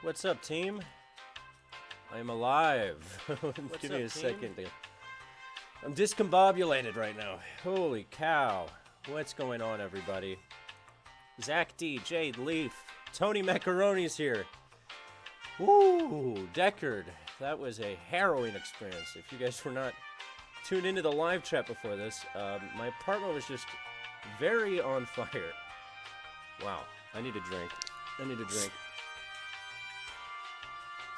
What's up, team? I am alive. Give me a up, second. I'm discombobulated right now. Holy cow. What's going on, everybody? Zach D, Jade Leaf, Tony Macaroni's here. Woo! Deckard. That was a harrowing experience. If you guys were not tuned into the live chat before this, my apartment was just very on fire. Wow. I need a drink. I need a drink.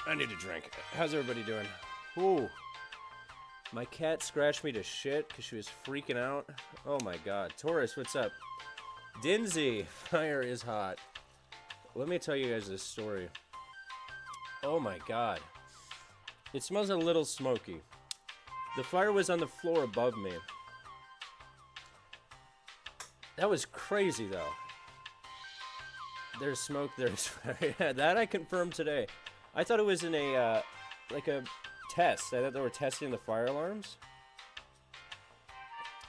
I need a drink. How's everybody doing? Ooh. My cat scratched me to shit because she was freaking out. Oh my god. Taurus, what's up? Dinsey, fire is hot. Let me tell you guys this story. Oh my god. It smells a little smoky. The fire was on the floor above me. That was crazy though. There's smoke, there's fire. Yeah, that I confirmed today. I thought it was in a, like a test. I thought they were testing the fire alarms.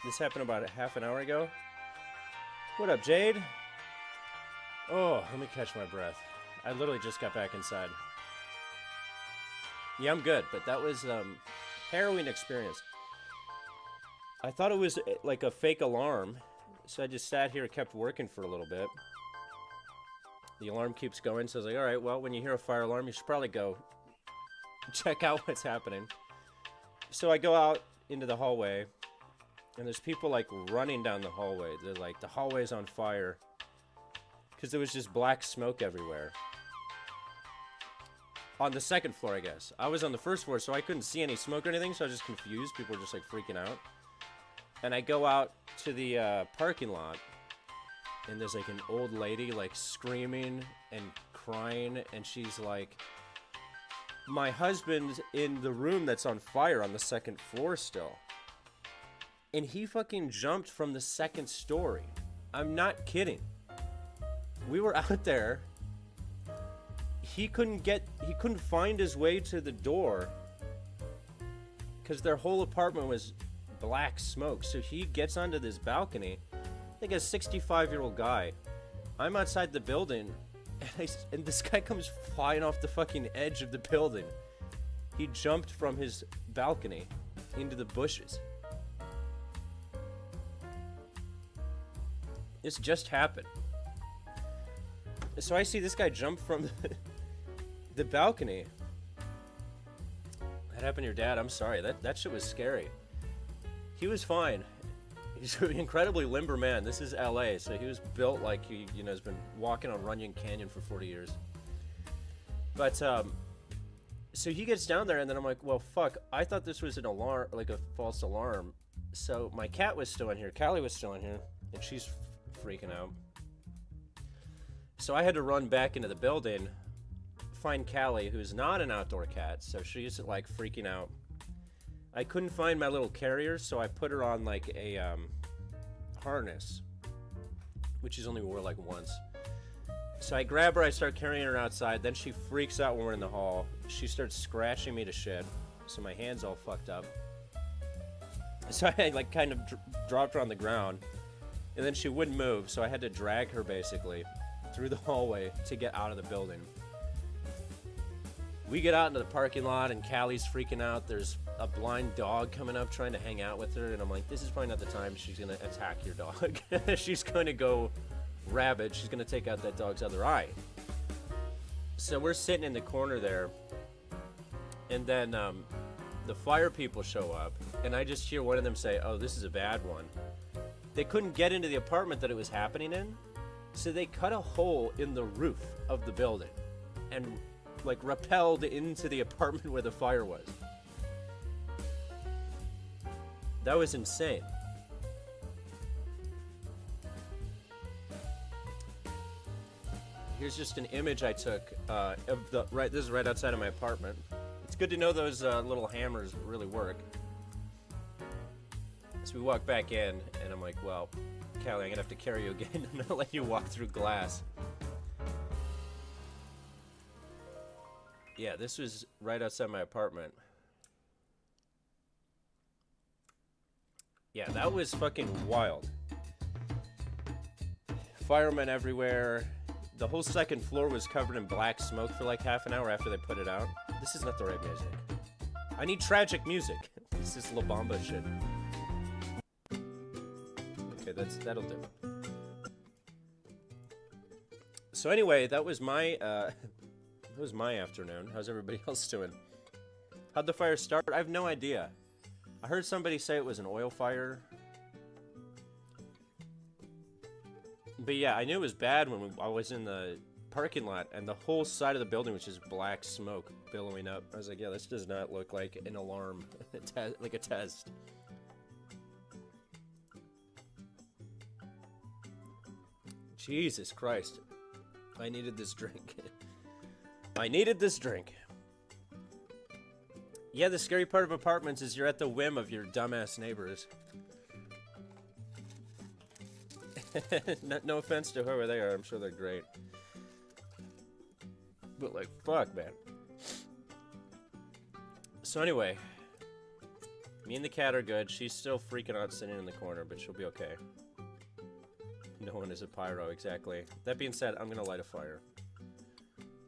This happened about a half an hour ago. What up, Jade? Oh, let me catch my breath. I literally just got back inside. Yeah, I'm good, but that was, harrowing experience. I thought it was like a fake alarm, so I just sat here and kept working for a little bit. The alarm keeps going, so I was like, alright, well, when you hear a fire alarm, you should probably go check out what's happening. So I go out into the hallway, and there's people, like, running down the hallway. They're like, the hallway's on fire. Because there was just black smoke everywhere. On the second floor, I guess. I was on the first floor, so I couldn't see any smoke or anything, so I was just confused. People were just, like, freaking out. And I go out to the parking lot, and there's like an old lady like screaming and crying, and she's like, my husband's in the room that's on fire on the second floor still. And he fucking jumped from the second story. I'm not kidding. We were out there. He couldn't find his way to the door because their whole apartment was black smoke. So he gets onto this balcony, like a 65-year-old guy. I'm outside the building, and this guy comes flying off the fucking edge of the building. He jumped from his balcony into the bushes. This just happened. So I see this guy jump from the balcony. That happened to your dad? I'm sorry. That shit was scary. He was fine. He's an incredibly limber man. This is LA, so he was built like he, has been walking on Runyon Canyon for 40 years. But, so he gets down there, and then I'm like, well, fuck, I thought this was an alarm, like a false alarm. So my cat was still in here, Callie was still in here, and she's freaking out. So I had to run back into the building, find Callie, who's not an outdoor cat, so she's, like, freaking out. I couldn't find my little carrier, so I put her on like a harness, which she's only wore like once. So I grab her, I start carrying her outside, then she freaks out when we're in the hall. She starts scratching me to shit, so my hand's all fucked up. So I like kind of dropped her on the ground, and then she wouldn't move, so I had to drag her basically through the hallway to get out of the building. We get out into the parking lot, and Callie's freaking out. There's a blind dog coming up trying to hang out with her, and I'm like, this is probably not the time she's going to attack your dog. She's going to go rabid. She's going to take out that dog's other eye. So we're sitting in the corner there, and then the fire people show up, and I just hear one of them say, oh, this is a bad one. They couldn't get into the apartment that it was happening in, so they cut a hole in the roof of the building and like rappelled into the apartment where the fire was. That was insane. Here's just an image I took of the this is right outside of my apartment. It's good to know those little hammers really work. So we walk back in, and I'm like, well, Callie, I'm gonna have to carry you again. I'm gonna let you walk through glass. Yeah, this was right outside my apartment. Yeah, that was fucking wild. Firemen everywhere. The whole second floor was covered in black smoke for like half an hour after they put it out. This is not the right music. I need tragic music. This is La Bamba shit. Okay, that'll do. So anyway, that was my afternoon. How's everybody else doing? How'd the fire start? I have no idea. I heard somebody say it was an oil fire. But yeah, I knew it was bad when I was in the parking lot and the whole side of the building was just black smoke billowing up. I was like, yeah, this does not look like an alarm, like a test. Jesus Christ. I needed this drink. I needed this drink. Yeah, the scary part of apartments is you're at the whim of your dumbass neighbors. No offense to whoever they are, I'm sure they're great. But like, fuck, man. So anyway, me and the cat are good. She's still freaking out sitting in the corner, but she'll be okay. No one is a pyro, exactly. That being said, I'm gonna light a fire.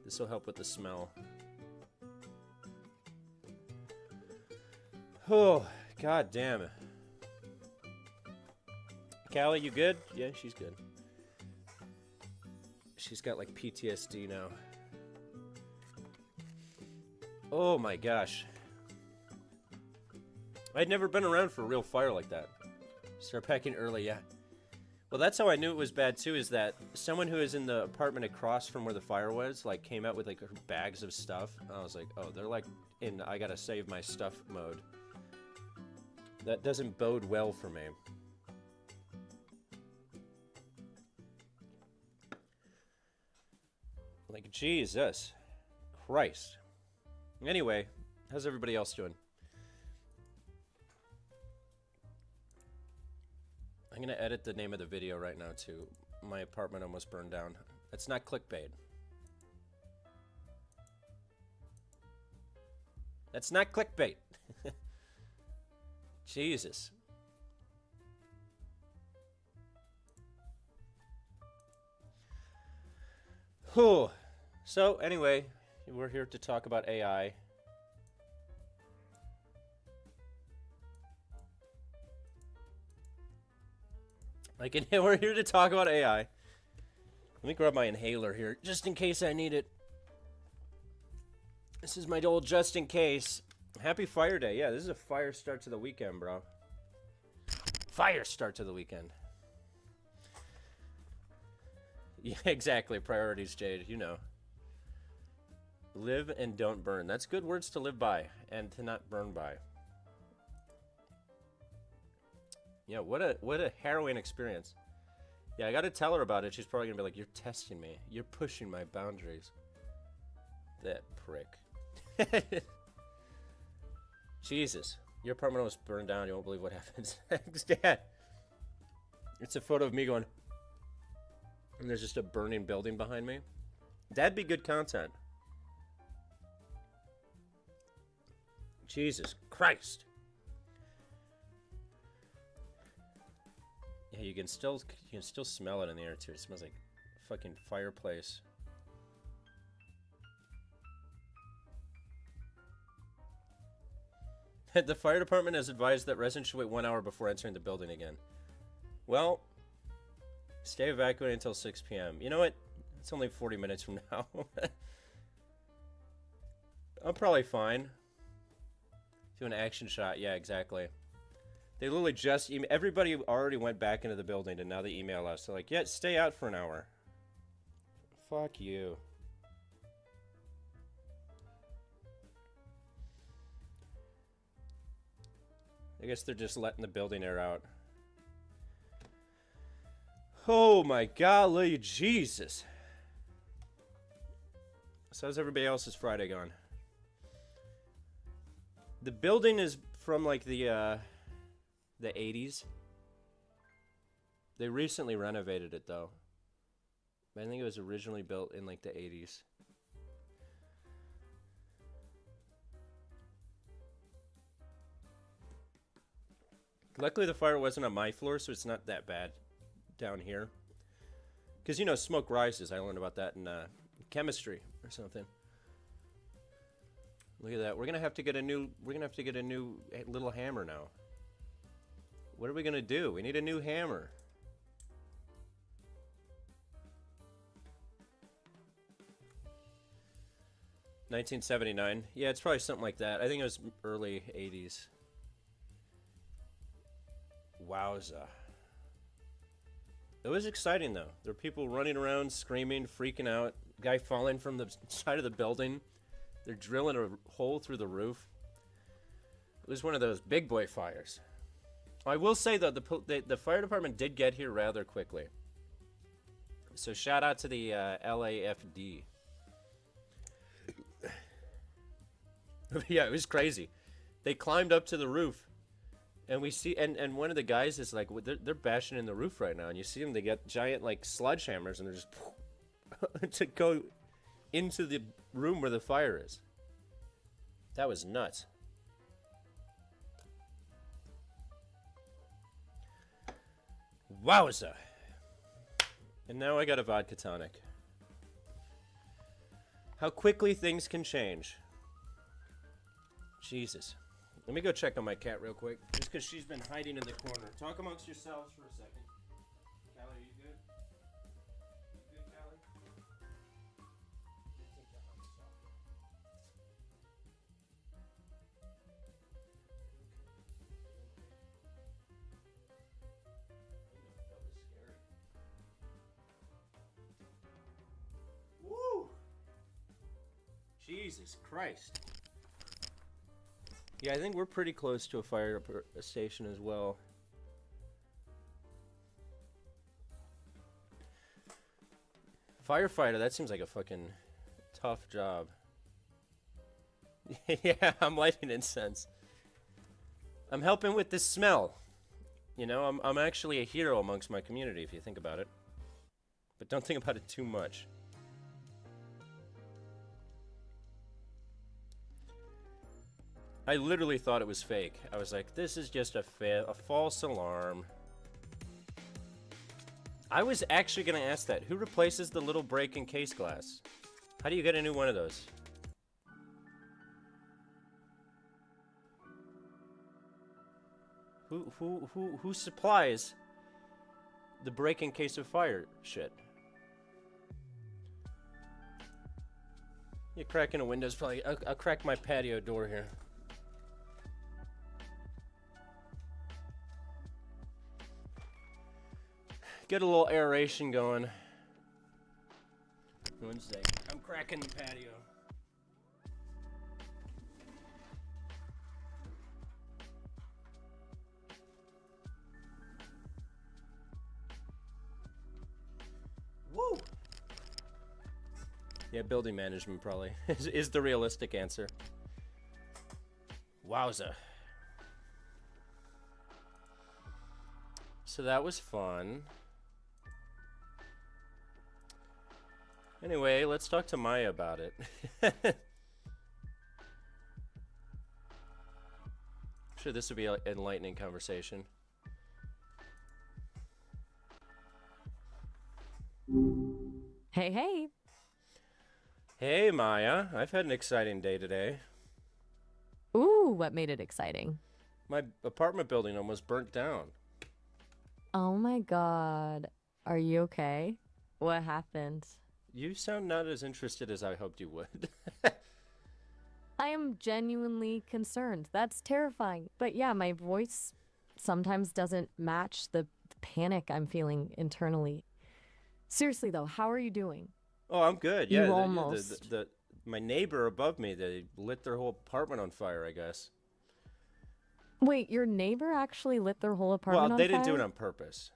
This will help with the smell. Oh, god damn it. Callie, you good? Yeah, she's good. She's got like PTSD now. Oh my gosh. I'd never been around for a real fire like that. Start packing early, yeah. Well, that's how I knew it was bad too, is that someone who was in the apartment across from where the fire was, like, came out with like bags of stuff. I was like, oh, they're like in I gotta save my stuff mode. That doesn't bode well for me. Like, Jesus Christ. Anyway, how's everybody else doing? I'm gonna edit the name of the video right now to my apartment almost burned down. That's not clickbait. That's not clickbait. Jesus. Whew. So, anyway, we're here to talk about AI. We're here to talk about AI. Let me grab my inhaler here, just in case I need it. This is my old just in case. Happy Fire Day. Yeah, this is a fire start to the weekend, bro. Fire start to the weekend. Yeah, exactly. Priorities, Jade. You know. Live and don't burn. That's good words to live by and to not burn by. Yeah, what a harrowing experience. Yeah, I gotta tell her about it. She's probably gonna be like, "You're testing me. You're pushing my boundaries." That prick. Jesus, your apartment almost burned down. You won't believe what happens next. Dad. It's a photo of me going, and there's just a burning building behind me. That'd be good content. Jesus Christ. Yeah, you can still smell it in the air too. It smells like a fucking fireplace. The fire department has advised that residents should wait 1 hour before entering the building again. Well, stay evacuated until 6 p.m. You know what? It's only 40 minutes from now. I'm probably fine. Do an action shot. Yeah, exactly. They literally just everybody already went back into the building, and now they email us. They're like, yeah, stay out for an hour. Fuck you. I guess they're just letting the building air out. Oh my golly, Jesus. So how's everybody else's Friday gone? The building is from like the 80s. They recently renovated it though. I think it was originally built in like the 80s. Luckily the fire wasn't on my floor, so it's not that bad down here. Because, you know, smoke rises. I learned about that in chemistry or something. Look at that. We're gonna have to get a new little hammer now. What are we gonna do? We need a new hammer. $1979. Yeah, it's probably something like that. I think it was early 80s. Wowza. It was exciting, though. There were people running around, screaming, freaking out. Guy falling from the side of the building. They're drilling a hole through the roof. It was one of those big boy fires. I will say, though, the fire department did get here rather quickly. So shout out to the LAFD. Yeah, it was crazy. They climbed up to the roof. And we see, and one of the guys is like, they're bashing in the roof right now. And you see them, they get giant, like, sledgehammers, and they're just to go into the room where the fire is. That was nuts. Wowza. And now I got a vodka tonic. How quickly things can change. Jesus. Let me go check on my cat real quick, just because she's been hiding in the corner. Talk amongst yourselves for a second. Callie, are you good? You good, Callie? Take that on yourself. That was scary. Woo! Jesus Christ. Yeah, I think we're pretty close to a fire station as well. Firefighter, that seems like a fucking tough job. Yeah, I'm lighting incense. I'm helping with the smell. You know, I'm actually a hero amongst my community, if you think about it. But don't think about it too much. I literally thought it was fake. I was like, this is just a false alarm. I was actually going to ask that. Who replaces the little break in case glass? How do you get a new one of those? Who supplies the break in case of fire shit? Yeah, cracking a window's probably... I'll crack my patio door here. Get a little aeration going. Wednesday. I'm cracking the patio. Woo! Yeah, building management probably is the realistic answer. Wowza. So that was fun. Anyway, let's talk to Maya about it. I'm sure this would be an enlightening conversation. Hey, hey. Hey, Maya. I've had an exciting day today. Ooh, what made it exciting? My apartment building almost burnt down. Oh my God. Are you okay? What happened? You sound not as interested as I hoped you would. I am genuinely concerned. That's terrifying. But yeah, my voice sometimes doesn't match the panic I'm feeling internally. Seriously though, how are you doing? Oh, I'm good. Yeah, You almost. my neighbor above me, they lit their whole apartment on fire, I guess. Wait, your neighbor actually lit their whole apartment on fire? Well, they didn't do it on purpose.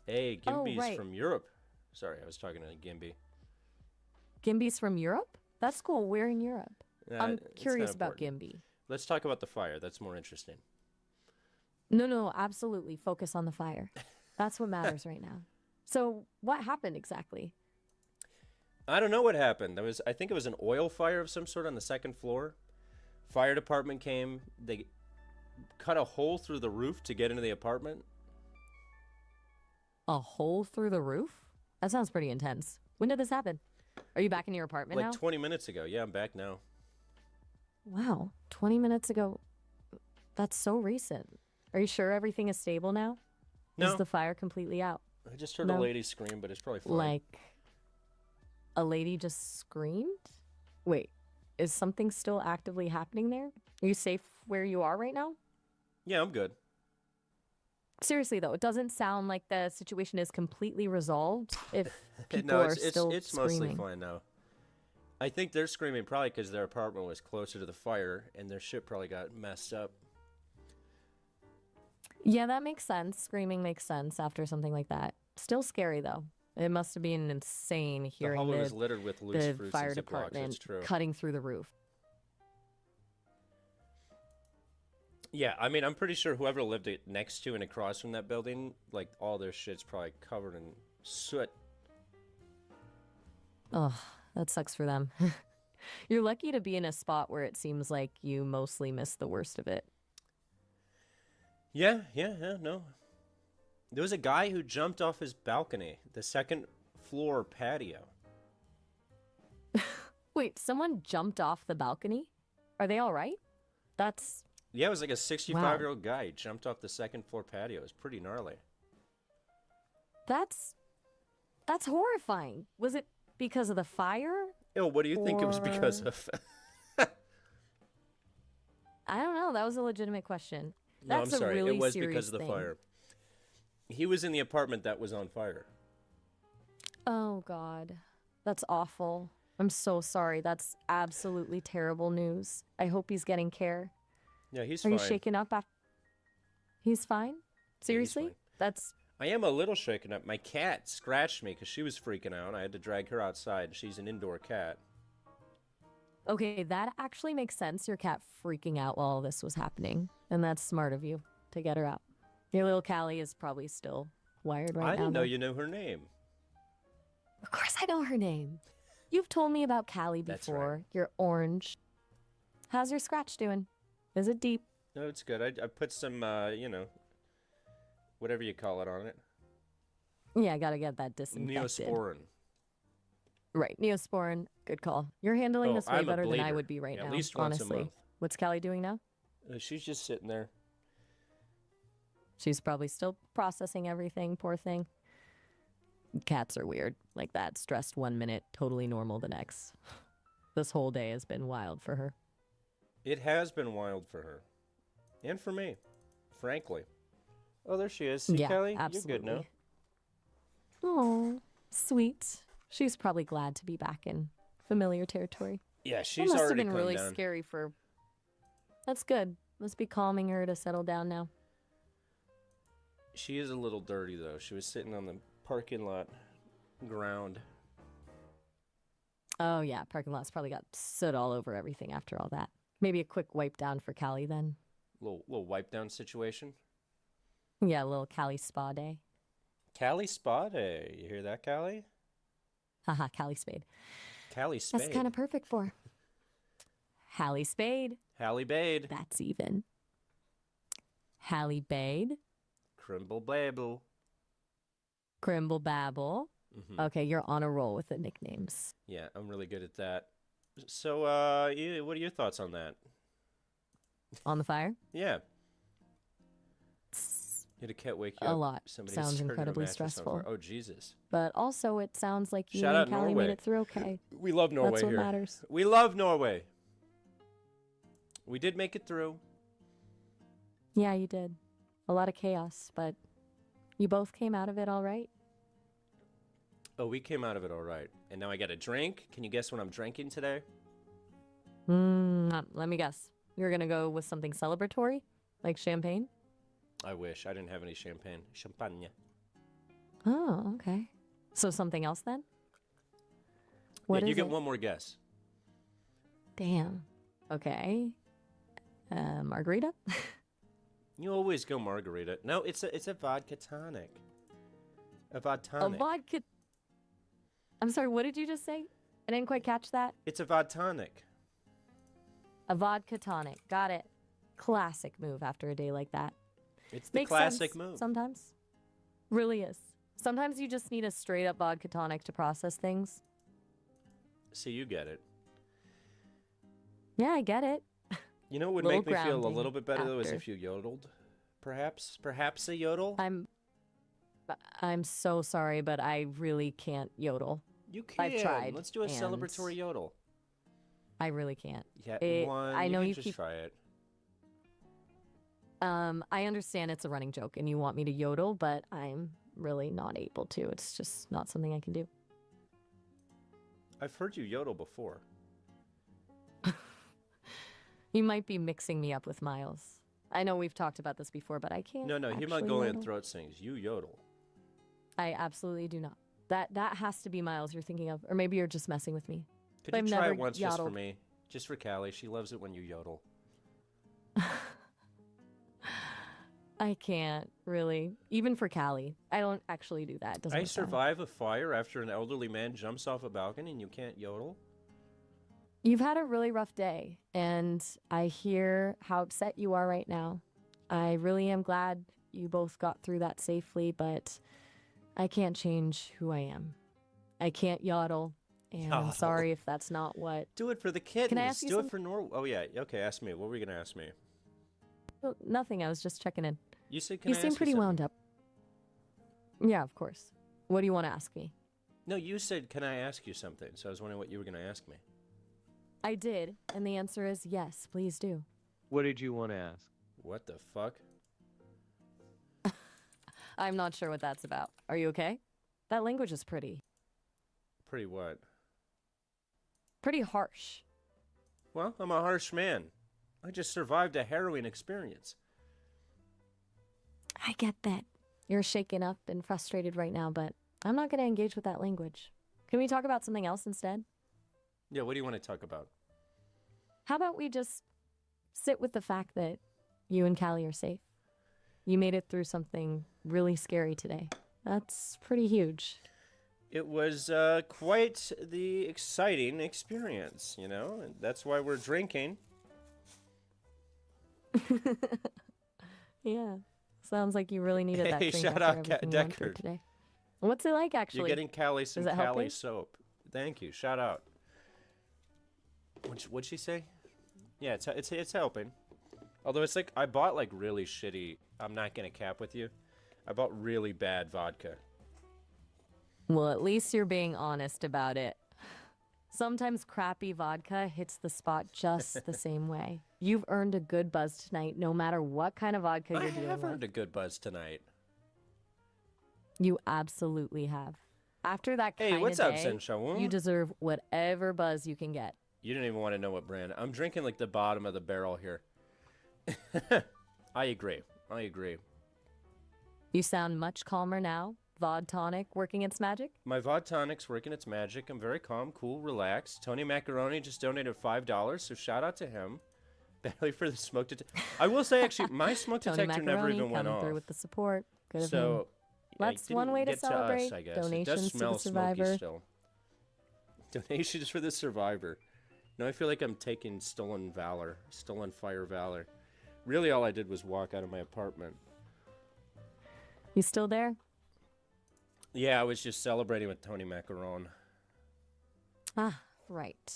Hey, Gimby's right. from Europe. Sorry, I was talking to Gimby. Gimby's from Europe? That's cool. We're in Europe. I'm It's not curious about important. Gimby. Let's talk about the fire. That's more interesting. No, absolutely. Focus on the fire. That's what matters right now. So, what happened exactly? I don't know what happened. I think it was an oil fire of some sort on the second floor. Fire department came. They cut a hole through the roof to get into the apartment. A hole through the roof? That sounds pretty intense. When did this happen? Are you back in your apartment Like now? 20 minutes ago. Yeah, I'm back now. Wow, 20 minutes ago. That's so recent. Are you sure everything is stable now? Is No, the fire completely out? I just heard a No. lady scream, but it's probably fine. Like, a lady just screamed? Wait, is something still actively happening there? Are you safe where you are right now? Yeah, I'm good. Seriously, though, it doesn't sound like the situation is completely resolved if people No, are still it's mostly screaming. fine now. I think they're screaming probably because their apartment was closer to the fire and their shit probably got messed up. Yeah, that makes sense. Screaming makes sense after something like that. Still scary, though. It must have been insane The hearing hallway was littered with loose the fruits fire and Ziplocs. department It's true. cutting through the roof. Yeah, I mean, I'm pretty sure whoever lived it next to and across from that building, like all their shit's probably covered in soot. Ugh, that sucks for them. You're lucky to be in a spot where it seems like you mostly missed the worst of it. Yeah, no. There was a guy who jumped off his balcony, the second floor patio. Wait, someone jumped off the balcony? Are they all right? That's Yeah, it was like a 65-year-old guy. He jumped off the second floor patio. It was pretty gnarly. that's that's horrifying. Was it because of the fire? Ew, what do you think it was because Or- of? I don't know. That was a legitimate question. No, I'm That's a sorry. really It was serious because of the thing. fire. He was in the apartment that was on fire. Oh God, that's awful. I'm so sorry. That's absolutely terrible news. I hope he's getting care. Yeah, he's Are fine. you shaken up after? He's fine? Seriously? fine. That's I am a little shaken up. My cat scratched me because she was freaking out. I had to drag her outside. She's an indoor cat. okay. That actually makes sense. Your cat freaking out while all this was happening. And that's smart of you to get her out. Your little Callie is probably still wired right now. I didn't know though. you knew her name. Of course I know her name. You've told me about Callie That's right. before. You're orange. How's your scratch doing? Is it deep? No, it's good. I put some, whatever you call it on it. Yeah, I gotta get that disinfected. Neosporin. Right, Neosporin. Good call. You're handling Oh, this way I'm a better than I bleeder. would be right At now. least once a honestly. month. What's Callie doing now? She's just sitting there. She's probably still processing everything, poor thing. Cats are weird like that. Stressed 1 minute, totally normal the next. This whole day has been wild for her. It has been wild for her. And for me, frankly. Oh, there she is. See, yeah, Kelly? absolutely. You're good now. Oh, sweet. She's probably glad to be back in familiar territory. Yeah, It she's must have already been calmed really down. scary for. That's good. Must be calming her to settle down now. She is a little dirty, though. She was sitting on the parking lot ground. Oh yeah, parking lot's probably got soot all over everything after all that. Maybe a quick wipe down for Callie then. Little wipe down situation. Yeah, a little Callie spa day. Callie Spa Day. You hear that, Callie? Haha, Callie Spade. Callie Spade. That's kind of perfect for her. Hallie Spade. Hallie Bade. That's even. Hallie Bade. Crimble Babble. Crimble Babble. Okay, you're on a roll with the nicknames. Yeah, I'm really good at that. So, what are your thoughts on that? On the fire? Yeah. You had a cat wake you A up. lot. Somebody Sounds started a incredibly mattress on stressful. fire. Oh, Jesus. But also, it sounds like you Shout out and Callie Norway. made it through okay. We love Norway That's what here. matters. We love Norway. We did make it through. Yeah, you did. A lot of chaos, but you both came out of it all right. Oh, we came out of it all right. And now I got a drink. Can you guess what I'm drinking today? Let me guess. You're going to go with something celebratory? Like champagne? I wish. I didn't have any champagne. Champagne. Oh, okay. So something else then? Yeah, What you is get it? one more guess. Damn. Okay. Margarita? You always go margarita. No, it's a vodka tonic. A A vodtonic. vodka. I'm sorry, what did you just say? I didn't quite catch that. It's a vodtonic. A vodka tonic. Got it. Classic move after a day like that. It's the Makes classic sense move. sometimes. Really is. Sometimes you just need a straight up vodka tonic to process things. See, you get it. Yeah, I get it. You know what would Little make me feel a grounding little bit better though is after. if you yodeled. Perhaps a yodel. I'm so sorry, but I really can't yodel. You can. I've tried, Let's do a and celebratory yodel. I really can't. Yeah, one. I know can you just keep. try it. I understand it's a running joke, and you want me to yodel, but I'm really not able to. It's just not something I can do. I've heard you yodel before. You might be mixing me up with Miles. I know we've talked about this before, but I can't. No, he actually Mongolian yodel. throat sings. You yodel. I absolutely do not. That has to be Miles you're thinking of, or maybe you're just messing with me. Could But you I've try never it once just for yodeled. me? Just for Callie. She loves it when you yodel. I can't really, even for Callie. I don't actually do that. It doesn't I work that way. survive a fire after an elderly man jumps off a balcony and you can't yodel? You've had a really rough day, and I hear how upset you are right now. I really am glad you both got through that safely, but I can't change who I am. I can't yodel, and I'm Yodel. sorry if that's not what. Do it for the kittens. ask you Do it some- for Oh, yeah. Okay, ask me. What were you going to ask me? Well, nothing, I was just checking in. You said, can You I seem ask pretty you wound something? up. Yeah, of course. What do you want to ask me? No, you said, can I ask you something? So I was wondering what you were going to ask me. I did, and the answer is yes, please do. What did you want to ask? What the fuck? I'm not sure what that's about. Are you okay? That language is pretty What? harsh. Well, I'm a harsh man. I just survived a harrowing experience. I get that. You're shaken up and frustrated right now, but I'm not going to engage with that language. Can we talk about something else instead? Yeah, what do you want to talk about? How about we just sit with the fact that you and Callie are safe? You made it through something really scary today. That's pretty huge. It was quite the exciting experience, you know? And that's why we're drinking. Yeah. Sounds like you really needed that Hey, drink shout after out everything you went through Deckard. today. What's it like, actually? You're getting Callie some Is it Callie helping? soap. Thank you. Shout out. What'd she say? Yeah, it's helping. Although it's like I bought like really shitty. I'm not gonna cap with you. I bought really bad vodka. Well, at least you're being honest about it. Sometimes crappy vodka hits the spot just the same way. You've earned a good buzz tonight, no matter what kind of vodka I you're dealing have with. earned a good buzz tonight. You absolutely have. After that Hey, kind what's of up, day, Senshawun? you deserve whatever buzz you can get. You didn't even want to know what brand. I'm drinking like the bottom of the barrel here. I agree. You sound much calmer now. Vod tonic working its magic. My Vod tonic's working its magic. I'm very calm, cool, relaxed. Tony Macaroni just donated $5, so shout out to him. Barely for the smoke detector. I will say, actually, my smoke Tony detector never Macaroni even went coming off. through with the support. Good of him. So yeah, it That's one didn't way to get celebrate. us, I guess. It Donations does to the smell smoky survivor. still. Donations for the survivor. No, I feel like I'm taking stolen fire valor. Really, all I did was walk out of my apartment. You still there? Yeah, I was just celebrating with Tony Macaron. Ah, right.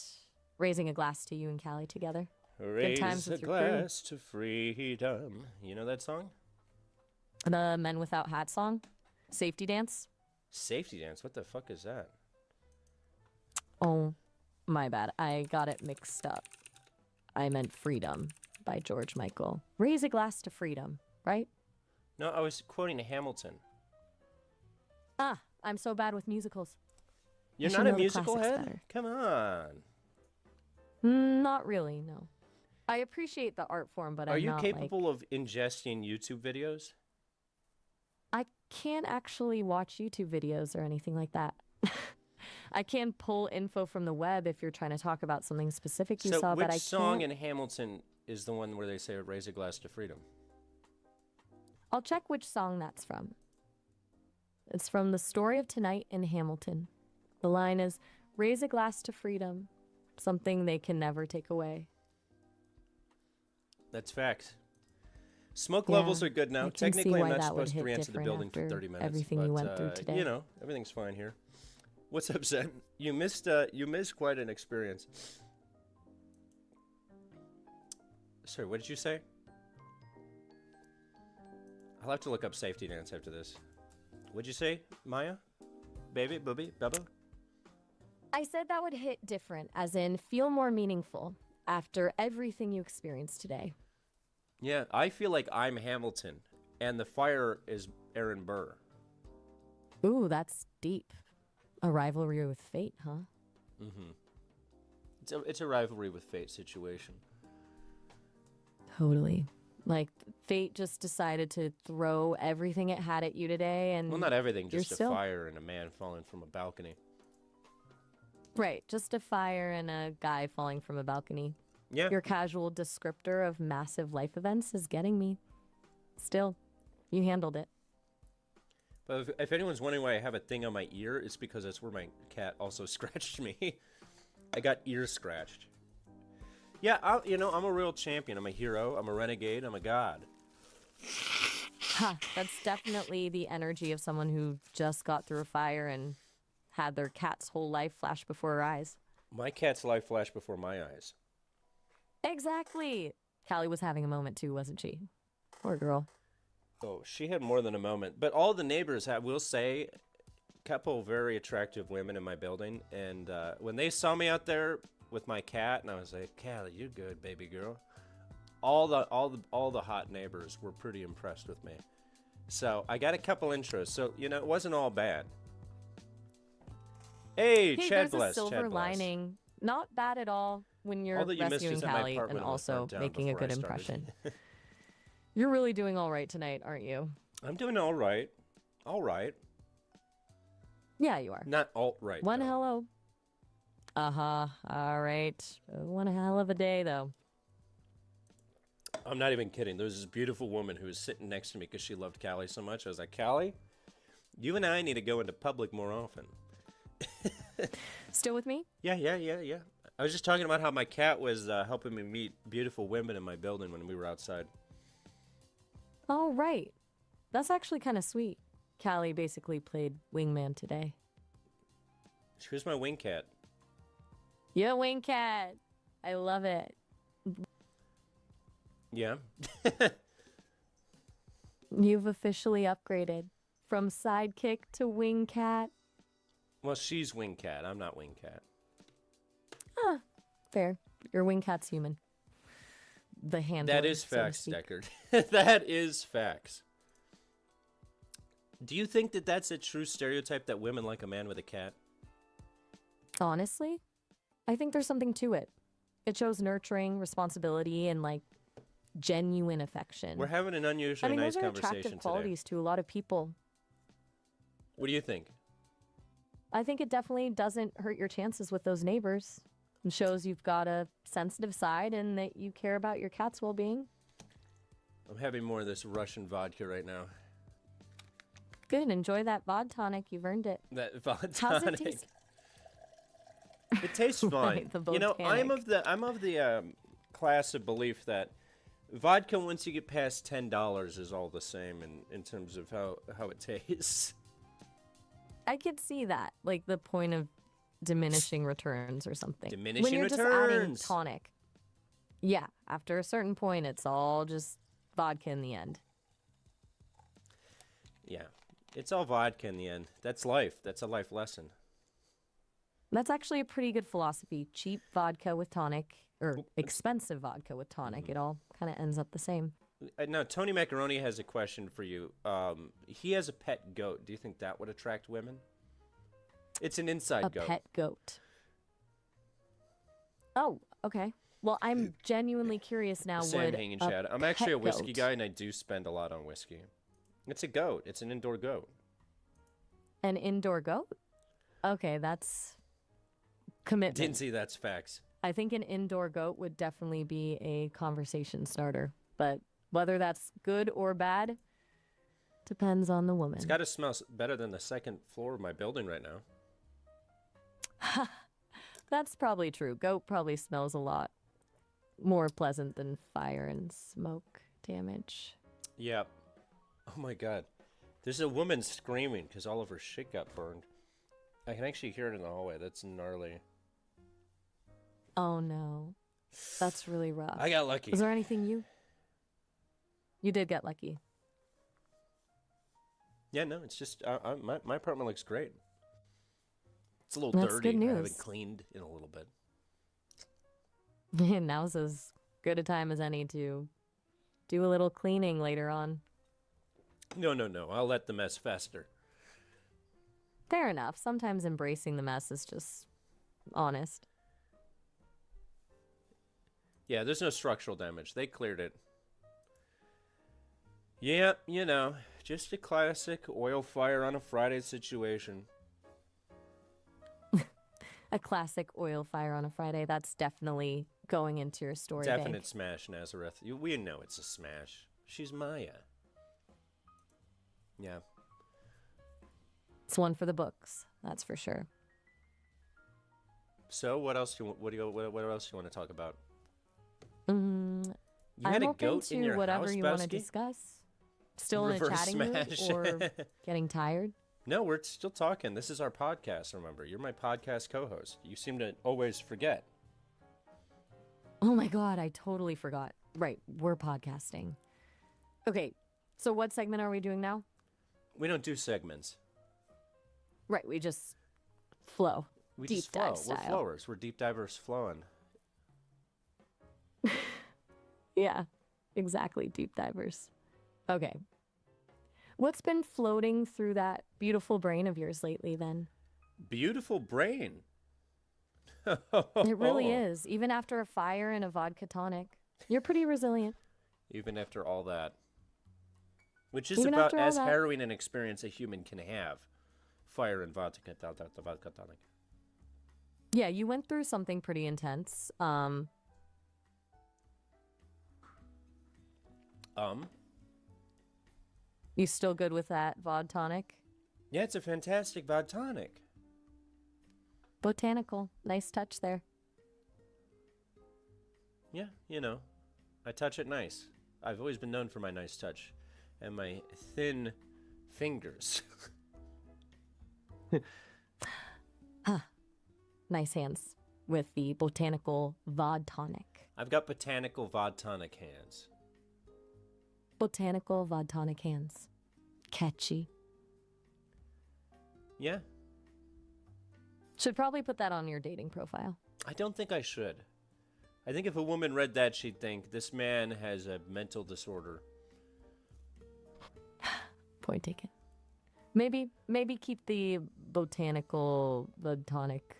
Raising a glass to you and Callie together. Raise times a with your crew. glass to freedom. You know that song? The Men Without Hat song. Safety dance. Safety dance. What the fuck is that? Oh, my bad. I got it mixed up. I meant Freedom by George Michael. Raise a glass to freedom, right? No, I was quoting Hamilton. Ah, I'm so bad with musicals. You're should not a know the musical classics head? better. Come on. Not really, no. I appreciate the art form, but Are I'm you not capable of ingesting YouTube videos? I can't actually watch YouTube videos or anything like that. I can pull info from the web if you're trying to talk about something specific you So saw, which but I song can't. in Hamilton is the one where they say raise a glass to freedom? I'll check which song that's from. It's from The Story of Tonight in Hamilton. The line is, raise a glass to freedom, something they can never take away. That's facts. Smoke Yeah, levels are good now. I can see Technically, I'm why not that would supposed to hit re-enter the different building for after 30 minutes. everything but, you went through today. you know, everything's fine here. What's up, Zen? You missed quite an experience. Sorry, what did you say? I'll have to look up safety dance after this. What'd you say, Maya? Baby, booby, bubba? I said that would hit different, as in feel more meaningful after everything you experienced today. Yeah, I feel like I'm Hamilton, and the fire is Aaron Burr. Ooh, that's deep. A rivalry with fate, huh? Mm-hmm. It's a rivalry with fate situation. Totally. Like, fate just decided to throw everything it had at you today, and Well, not everything, just a still... fire and a man falling from a balcony. Right, just a fire and a guy falling from a balcony. Yeah. Your casual descriptor of massive life events is getting me. Still, you handled it. But if anyone's wondering why I have a thing on my ear, it's because that's where my cat also scratched me. I got ear scratched. Yeah, I'm a real champion. I'm a hero. I'm a renegade. I'm a god. Ha, that's definitely the energy of someone who just got through a fire and had their cat's whole life flash before her eyes. My cat's life flashed before my eyes. Exactly. Callie was having a moment too, wasn't she? Poor girl. Oh, she had more than a moment. But all the neighbors have, will say, a couple very attractive women in my building. And when they saw me out there with my cat, and I was like, Callie, you're good, baby girl. All the hot neighbors were pretty impressed with me. So I got a couple intros. So, you know, it wasn't all bad. Hey, Chad there's bless, a silver Chad bless. lining. Not bad at all when you're All that you missed rescuing is that my Callie and apartment was also burnt down making a before I good started. impression. You're really doing all right tonight, aren't you? I'm doing all right. All right. Yeah, you are. Not alt-right. One though. hello. Uh-huh. All right. One hell of a day, though. I'm not even kidding. There was this beautiful woman who was sitting next to me because she loved Callie so much. I was like, Callie, you and I need to go into public more often. Still with me? Yeah. I was just talking about how my cat was helping me meet beautiful women in my building when we were outside. All right. That's actually kind of sweet. Callie basically played wingman today. She was my wing cat. Yeah, wing cat. I love it. Yeah. You've officially upgraded from sidekick to wing cat. Well, she's wing cat. I'm not wing cat. Ah, fair. Your wing cat's human. The handler. That is so to facts, speak. Deckard. That is facts. Do you think that that's a true stereotype that women like a man with a cat? Honestly, I think there's something to it. It shows nurturing, responsibility, and like genuine affection. We're having an unusually nice those are conversation attractive today. qualities to a lot of people. What do you think? I think it definitely doesn't hurt your chances with those neighbors. It shows you've got a sensitive side and that you care about your cat's well-being. I'm having more of this Russian vodka right now. Good. Enjoy that VOD tonic. You've earned it. That vodka How's it tonic. taste? It tastes fine. Right, the You know, I'm Botanic. of the class of belief that vodka, once you get past $10, is all the same in terms of how it tastes. I could see that. Like the point of diminishing returns or something. Diminishing when you're just adding returns. tonic. Yeah. After a certain point, it's all just vodka in the end. Yeah, it's all vodka in the end. That's life. That's a life lesson. That's actually a pretty good philosophy. Cheap vodka with tonic, or expensive vodka with tonic. It all kind of ends up the same. Now, Tony Macaroni has a question for you. He has a pet goat. Do you think that would attract women? It's an inside A goat. pet goat. Oh, okay. Well, I'm genuinely curious now. Sam would hanging a Chad. I'm actually a pet whiskey goat- guy, and I do spend a lot on whiskey. It's a goat. It's an indoor goat. An indoor goat? Okay, that's commitment. Didn't see that's facts. I think an indoor goat would definitely be a conversation starter, but whether that's good or bad depends on the woman. It's got to smell better than the second floor of my building right now. That's probably true. Goat probably smells a lot more pleasant than fire and smoke damage. Yep. Oh my god. There's a woman screaming because all of her shit got burned. I can actually hear it in the hallway. That's gnarly. Oh no. That's really rough. I got lucky. Was there anything you did get lucky? Yeah, no, it's just my apartment looks great. It's a little That's dirty. good I news. haven't cleaned in a little bit. Now's as good a time as any to do a little cleaning later on. No, no, no. I'll let the mess fester. Fair enough. Sometimes embracing the mess is just honest. Yeah, there's no structural damage. They cleared it. Yeah, you know, just a classic oil fire on a Friday situation. A classic oil fire on a Friday. That's definitely going into your story Definite bank. smash, Nazareth. We know it's a smash. She's Maya. Yeah. It's one for the books. That's for sure. So what else what else do you want to talk about? Mm, You I'm had a open goat to in your whatever house, you want to Belsky? discuss. Still in a Reverse chatting mood smash. or getting tired? No, we're still talking. This is our podcast, remember. You're my podcast co-host. You seem to always forget. Oh my God, I totally forgot. Right, we're podcasting. Okay, so what segment are we doing now? We don't do segments. Right, we just flow. We Deep just flow. dive We're style. flowers. We're deep divers flowing. Yeah, exactly, deep divers. Okay. What's been floating through that beautiful brain of yours lately then? Beautiful brain. It really is. Even after a fire and a vodka tonic, you're pretty resilient. Even after all that. Which is Even about after all as that. harrowing an experience a human can have. Fire and vodka tonic. Yeah, you went through something pretty intense. You still good with that vod tonic? Yeah, it's a fantastic vod tonic. Botanical. Nice touch there. Yeah, you know, I touch it nice. I've always been known for my nice touch and my thin fingers. Nice hands with the botanical vod tonic. I've got botanical vod tonic hands. Botanical vod tonic hands. Catchy. Yeah, Should probably put that on your dating profile. I don't think I should. I think if a woman read that, she'd think this man has a mental disorder. Point taken. Maybe keep the botanical vod tonic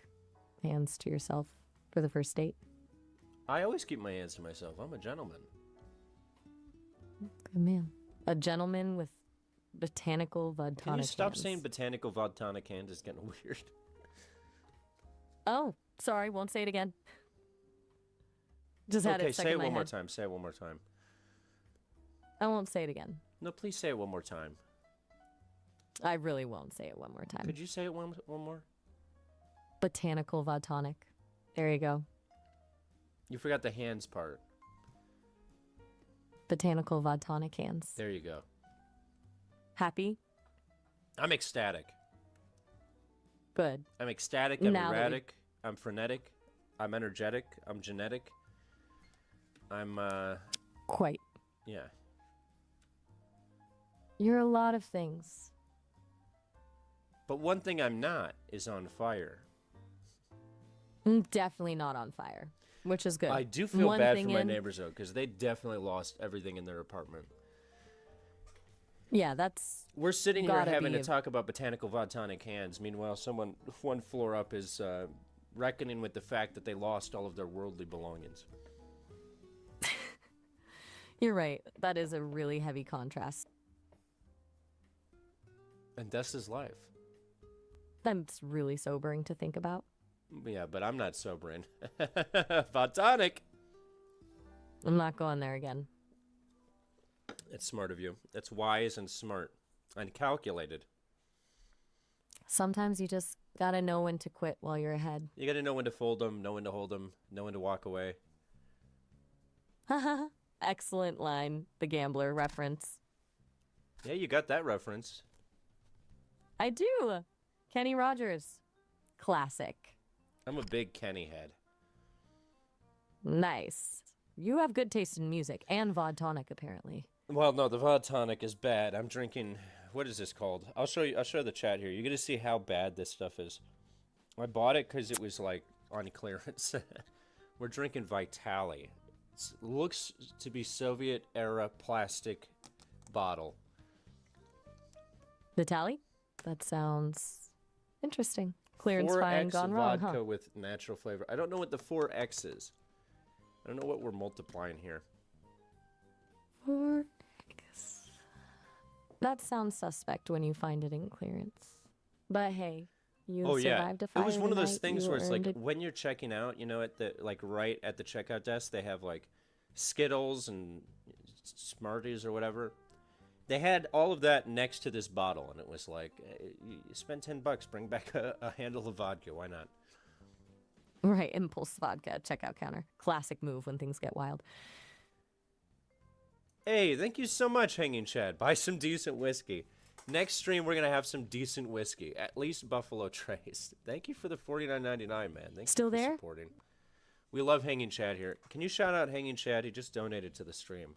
hands to yourself for the first date. I always keep my hands to myself. I'm a gentleman. Good man. A gentleman with botanical vod tonic Can you stop hands. saying botanical vod tonic hand? It's getting weird. Oh, sorry, won't say it again. Just had Okay, it stuck say in it my one more head. time. Say it one more time. I won't say it again. No, please say it one more time. I really won't say it one more time. Could you say it one more? Botanical vod tonic. There you go. You forgot the hands part. Botanical vod tonic hands. There you go. Happy? I'm ecstatic. Good. I'm ecstatic. I'm Now that we- erratic. I'm frenetic. I'm energetic. I'm genetic. I'm, Quite. yeah. You're a lot of things. But one thing I'm not is on fire. Definitely not on fire, which is good. I do feel One bad thing for my in- neighbors, though, because they definitely lost everything in their apartment. Yeah, that's We're sitting here Gotta having be to a- talk about botanical vod tonic hands. Meanwhile, someone one floor up is reckoning with the fact that they lost all of their worldly belongings. you're right. That is a really heavy contrast. And that's his life. That's really sobering to think about. Yeah, but I'm not sobering. Vod tonic! I'm not going there again. It's smart of you. That's wise and smart. And calculated. Sometimes you just gotta know when to quit while you're ahead. You gotta know when to fold them, know when to hold them, know when to walk away. Excellent line. The gambler reference. Yeah, you got that reference. I do. Kenny Rogers. Classic. I'm a big Kenny head. Nice. You have good taste in music and Vod Tonic, apparently. Well, no, the Vod Tonic is bad. I'm drinking. What is this called? I'll show you. I'll show the chat here. You're gonna see how bad this stuff is. I bought it because it was like on clearance. We're drinking Vitali. It looks to be Soviet era plastic bottle. Vitaly? That sounds interesting. Clearance 4X fine gone wrong, vodka huh? with natural flavor. I don't know what the 4X is. I don't know what we're multiplying here. 4X. That sounds suspect when you find it in clearance. But hey, you survived a fire. It was one of those tonight, things you where it's like earned it. when you're checking out, you know, at the like right at the checkout desk, they have like Skittles and Smarties or whatever. They had all of that next to this bottle, and it was like, you spend $10, bring back a handle of vodka. Why not? Right, impulse vodka at checkout counter. Classic move when things get wild. Hey, thank you so much, Hanging Chad. Buy some decent whiskey. Next stream, we're gonna have some decent whiskey, at least Buffalo Trace. Thank you for the $49.99, man. Thank Still you for there? supporting. We love Hanging Chad here. Can you shout out Hanging Chad? He just donated to the stream.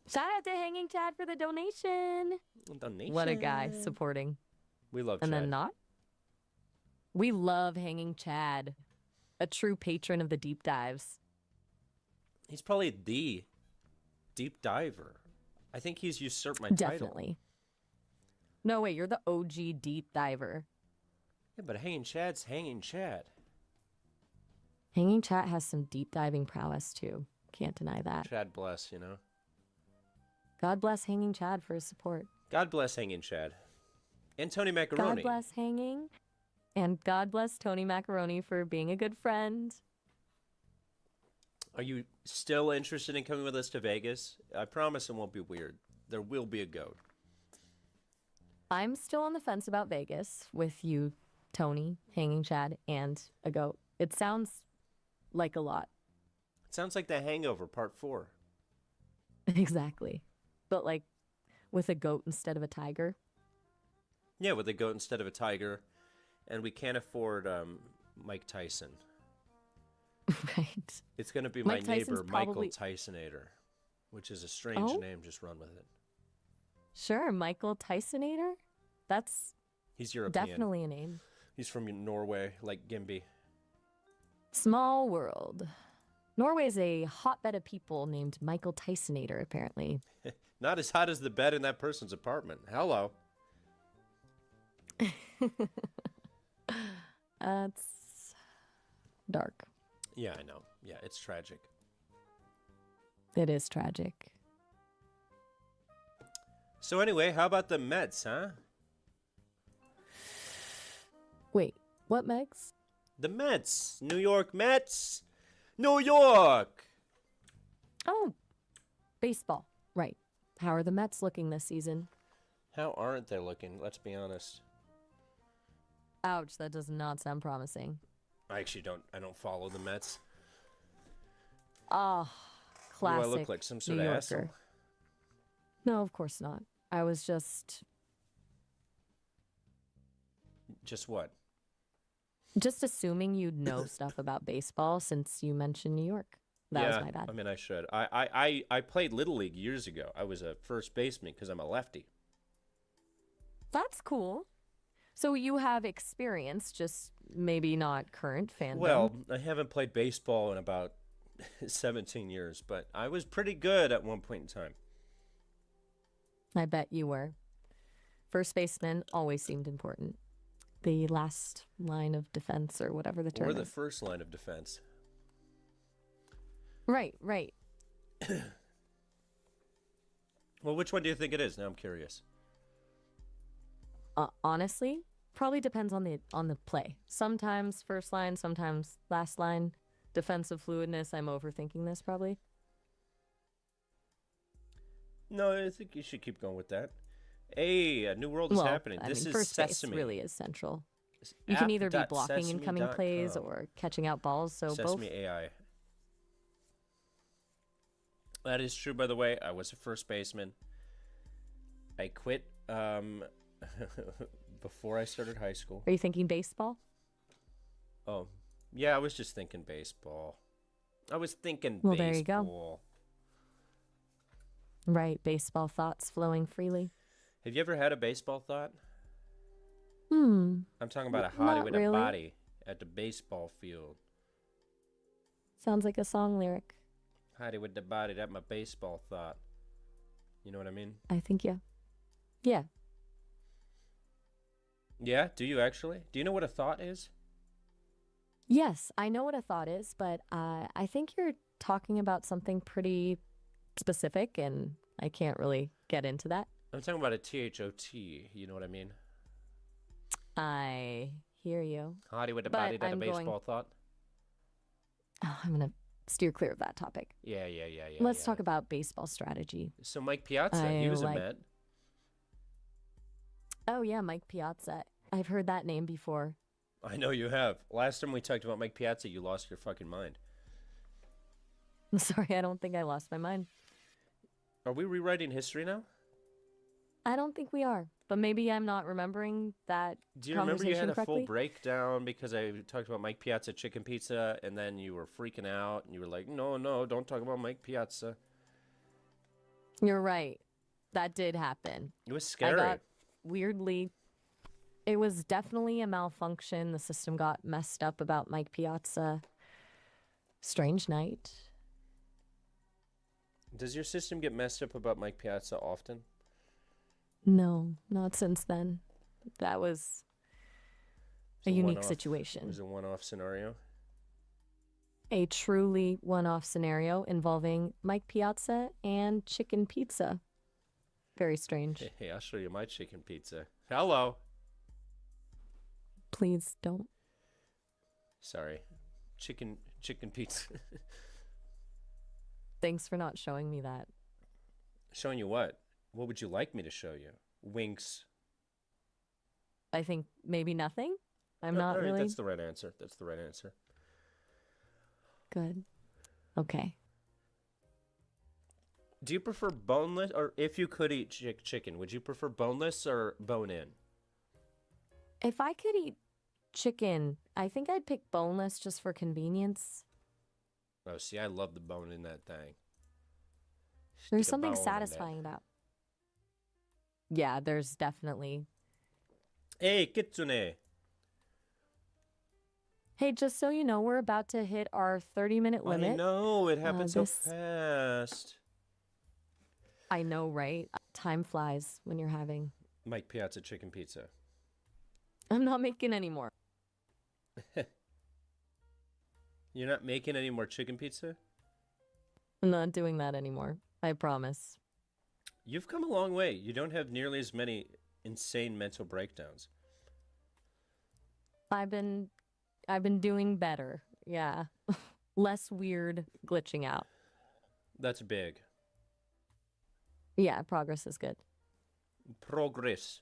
Shout out to Hanging Chad for the donation. Donation. What a guy supporting. We love And Chad. then not? We love Hanging Chad. A true patron of the deep dives. He's probably the deep diver. I think he's usurped my title. Definitely. No, wait, you're the OG deep diver. Yeah, but Hanging Chad's Hanging Chad. Hanging Chad has some deep diving prowess too. Can't deny that. Chad bless, you know. God bless Hanging Chad for his support. God bless Hanging Chad. And Tony Macaroni. God bless Hanging. And God bless Tony Macaroni for being a good friend. Are you still interested in coming with us to Vegas? I promise it won't be weird. There will be a goat. I'm still on the fence about Vegas with you, Tony, Hanging Chad, and a goat. It sounds like a lot. It sounds like The Hangover Part 4. Exactly. But like with a goat instead of a tiger. Yeah, with a goat instead of a tiger. And we can't afford Mike Tyson. Right. It's going to be Mike my neighbor, Tyson's probably- Michael Tysonator, which is a strange Oh? name. Just run with it. Sure, Michael Tysonator? That's He's European. definitely a name. He's from Norway, like Gimby. Small world. Norway's a hotbed of people named Michael Tysonator, apparently. Not as hot as the bed in that person's apartment. Hello. That's dark. Yeah, I know. Yeah, it's tragic. It is tragic. So anyway, how about the Mets, huh? Wait, what, Megs? The Mets. New York Mets. New York. Oh, baseball. Right. How are the Mets looking this season? How aren't they looking? Let's be honest. Ouch, that does not sound promising. I actually don't follow the Mets. Ah, What classic do I look like? Some sort New of Yorker. asshole? No, of course not. I was just What? assuming you'd know stuff about baseball since you mentioned New York. That was my bad. I mean, I should. I played Little League years ago. I was a first baseman because I'm a lefty. That's cool. So you have experience, just maybe not current fandom. Well, I haven't played baseball in about 17 years, but I was pretty good at one point in time. I bet you were. First baseman always seemed important. The last line of defense or whatever the term Or the is. first line of defense. Right, right. Well, which one do you think it is? Now I'm curious. Honestly, probably depends on the play. Sometimes first line, sometimes last line. Defensive fluidness, I'm overthinking this probably. No, I think you should keep going with that. Hey, a new world is happening. I This mean, is first Sesame. base really is central. You can either be blocking incoming plays app.sesame.com. or catching out balls, so Sesame both. AI. That is true, by the way. I was a first baseman. I quit before I started high school. Are you thinking baseball? Oh, yeah, I was just thinking baseball. I was thinking Well, baseball. there you go. Right, baseball thoughts flowing freely. Have you ever had a baseball thought? Hmm. I'm talking about a hottie Not with really. a body at the baseball field. Sounds like a song lyric. Hottie with the body, that my baseball thought. You know what I mean? I think, yeah. Yeah. Yeah, do you actually? Do you know what a thought is? Yes, I know what a thought is, but I think you're talking about something pretty specific, and I can't really get into that. I'm talking about a T-H-O-T, you know what I mean? I hear you. Hottie with the But body, that a I'm going- baseball thought? Oh, I'm going to steer clear of that topic. Yeah. Let's talk about baseball strategy. So Mike Piazza, he was a Met. Oh, yeah, Mike Piazza. I've heard that name before. I know you have. Last time we talked about Mike Piazza, you lost your fucking mind. I'm sorry, I don't think I lost my mind. Are we rewriting history now? I don't think we are, but maybe I'm not remembering that Do you remember you had a correctly? full breakdown because I talked about Mike Piazza chicken pizza, and then you were freaking out, and you were like, no, don't talk about Mike Piazza. You're right. That did happen. It was scary. I got weirdly... It was definitely a malfunction. The system got messed up about Mike Piazza. Strange night. Does your system get messed up about Mike Piazza often? No, not since then. That was a unique one-off. situation. It was a one-off scenario. A truly one-off scenario involving Mike Piazza and chicken pizza. Very strange. Hey, I'll show you my chicken pizza. Hello. Please don't. Sorry. Chicken pizza. Thanks for not showing me that. Showing you what? What would you like me to show you? Winks. I think maybe nothing. I'm No, not all right, really That's the right answer. That's the right answer. good. Okay. Do you prefer boneless, or if you could eat chicken, would you prefer boneless or bone-in? If I could eat chicken, I think I'd pick boneless just for convenience. Oh, see, I love the bone in that thing. There's Stick a something bone in satisfying about. Yeah, there's definitely. Hey, Kitsune. Hey, just so you know, we're about to hit our 30-minute limit. I know, it happened so this- fast. I know, right? Time flies when you're having. Mike Piazza chicken pizza. I'm not making any more. You're not making any more chicken pizza? I'm not doing that anymore. I promise. You've come a long way. You don't have nearly as many insane mental breakdowns. I've been doing better. Yeah. Less weird glitching out. That's big. Yeah, progress is good. Progress.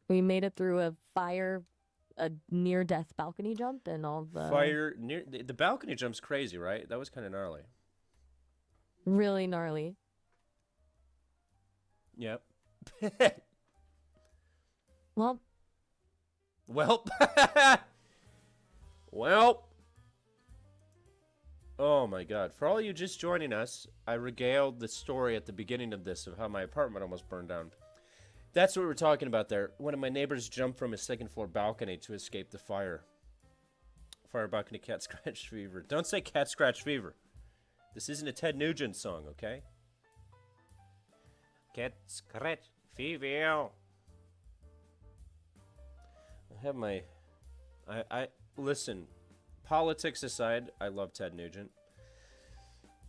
We made it through a near-death balcony jump, and all the Fire near the balcony jump's crazy, right? That was kind of gnarly. really gnarly. Yep. Well, Well. Well. Oh my god. For all you just joining us, I regaled the story at the beginning of this of how my apartment almost burned down. That's what we were talking about there. One of my neighbors jumped from his second floor balcony to escape the fire. Fire balcony cat scratch fever. Don't say cat scratch fever. This isn't a Ted Nugent song, okay? Cat scratch fever. I have my... I listen, politics aside, I love Ted Nugent.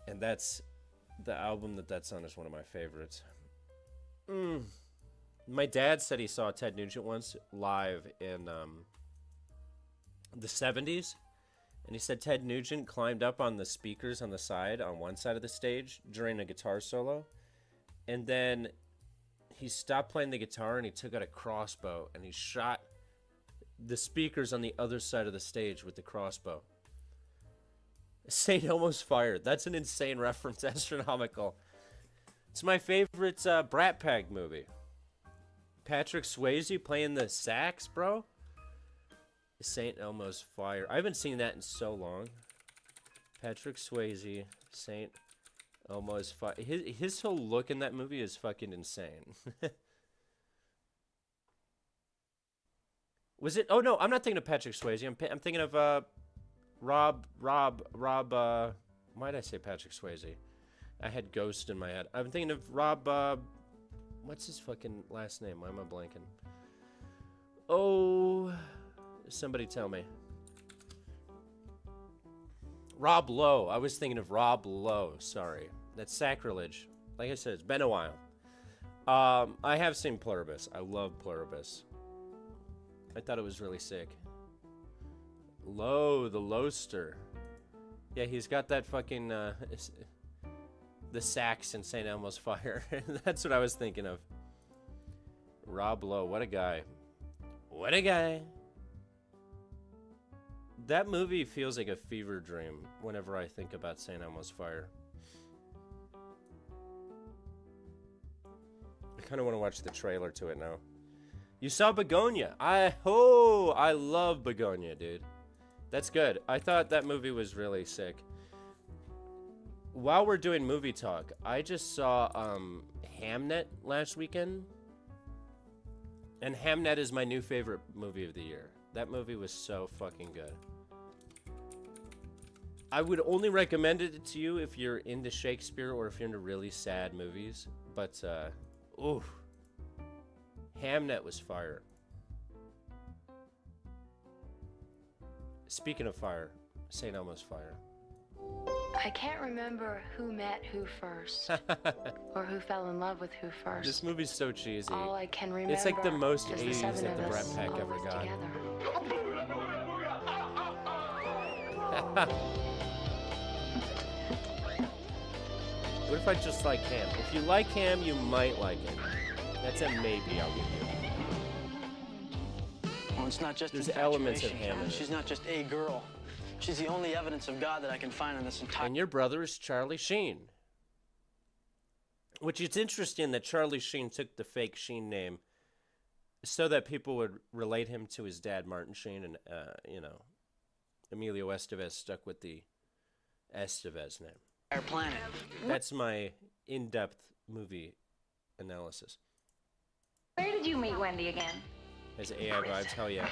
And that's... The album that's on is one of my favorites. My dad said he saw Ted Nugent once live in the 70s. And he said Ted Nugent climbed up on the speakers on the side, on one side of the stage, during a guitar solo. And then he stopped playing the guitar and he took out a crossbow and he shot the speakers on the other side of the stage with the crossbow. Saint Elmo's Fire. That's an insane reference, astronomical. It's my favorite Brat Pack movie. Patrick Swayze playing the sax, bro. St. Elmo's Fire. I haven't seen that in so long. Patrick Swayze, St. Elmo's Fire. His whole look in that movie is fucking insane. Was it? Oh no, I'm not thinking of Patrick Swayze. I'm thinking of Rob. Why did I say Patrick Swayze? I had Ghost in my head. I'm thinking of Rob. What's his fucking last name? Why am I blanking? Oh, somebody tell me. Rob Lowe. I was thinking of Rob Lowe. Sorry, that's sacrilege. Like I said, it's been a while. I have seen Pluribus. I love Pluribus. I thought it was really sick. Lowe, the Loester. Yeah, he's got that fucking the sax in St. Elmo's Fire. That's what I was thinking of. Rob Lowe, what a guy. What a guy. That movie feels like a fever dream whenever I think about St. Elmo's Fire. I kind of want to watch the trailer to it now. You saw Begonia. I love Begonia, dude. That's good. I thought that movie was really sick. While we're doing movie talk, I just saw Hamnet last weekend. And Hamnet is my new favorite movie of the year. That movie was so fucking good. I would only recommend it to you if you're into Shakespeare or if you're into really sad movies. But, oof. Hamnet was fire. Speaking of fire, St. Elmo's Fire. I can't remember who met who first, or who fell in love with who first. This movie's so cheesy. All I can remember It's like the most is 80s seven that the of Brat us Pack ever always got. together. What if I just like ham? If you like ham, you might like it. That's a maybe I'll give you. Well, it's not just There's elements of infatuation. ham in it. She's not just a girl. She's the only evidence of God that I can find in this entire... And your brother is Charlie Sheen. Which it's interesting that Charlie Sheen took the fake Sheen name so that people would relate him to his dad, Martin Sheen, and, Emilio Estevez stuck with the Estevez name. Our planet. That's my in-depth movie analysis. Where did you meet Wendy again? As AI vibes, hell yeah.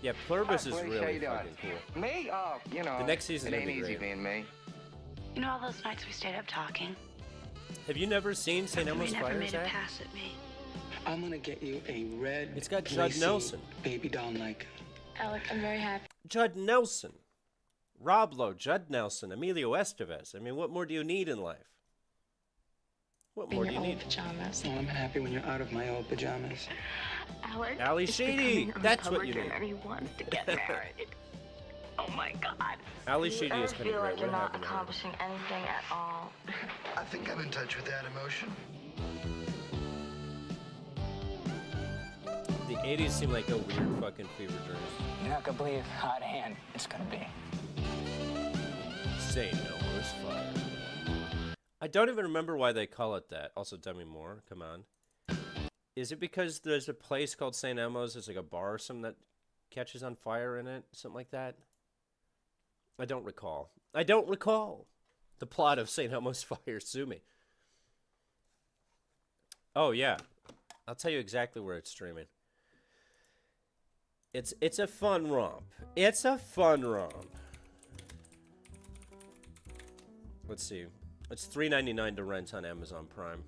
Yeah, Pluribus is really fucking cool. Me? Oh, you know. The next season it will ain't be easy great. being me. You know all those nights we stayed up talking? Have you never seen St. Elmo's You never Fire, made a Zach? pass at me. I'm gonna get you a red. It's got Judd lacy Nelson. baby doll Nike. Alec, I'm very happy. Judd Nelson. Rob Lowe, Judd Nelson, Emilio Estevez. I mean, what more do you need in life? What In more do your you old need? pajamas. Well, I'm happy when you're out of my old pajamas. Alec Ali is Sheedy, becoming a that's what you Republican need. and he wants to get married. Oh my God. Ali Do you Sheedy ever is kind of feel great. like you're What not happened to her? accomplishing anything at all? I think I'm in touch with that emotion. The 80s seem like a weird fucking fever dream. You're not gonna believe how out of hand it's gonna be. St. Elmo's Fire. I don't even remember why they call it that. Also, Demi Moore, come on. Is it because there's a place called St. Elmo's? It's like a bar or something that catches on fire in it? Something like that? I don't recall. I don't recall the plot of St. Elmo's Fire. Sue me. Oh, yeah. I'll tell you exactly where it's streaming. It's a fun romp. It's a fun romp. Let's see. It's $3.99 to rent on Amazon Prime.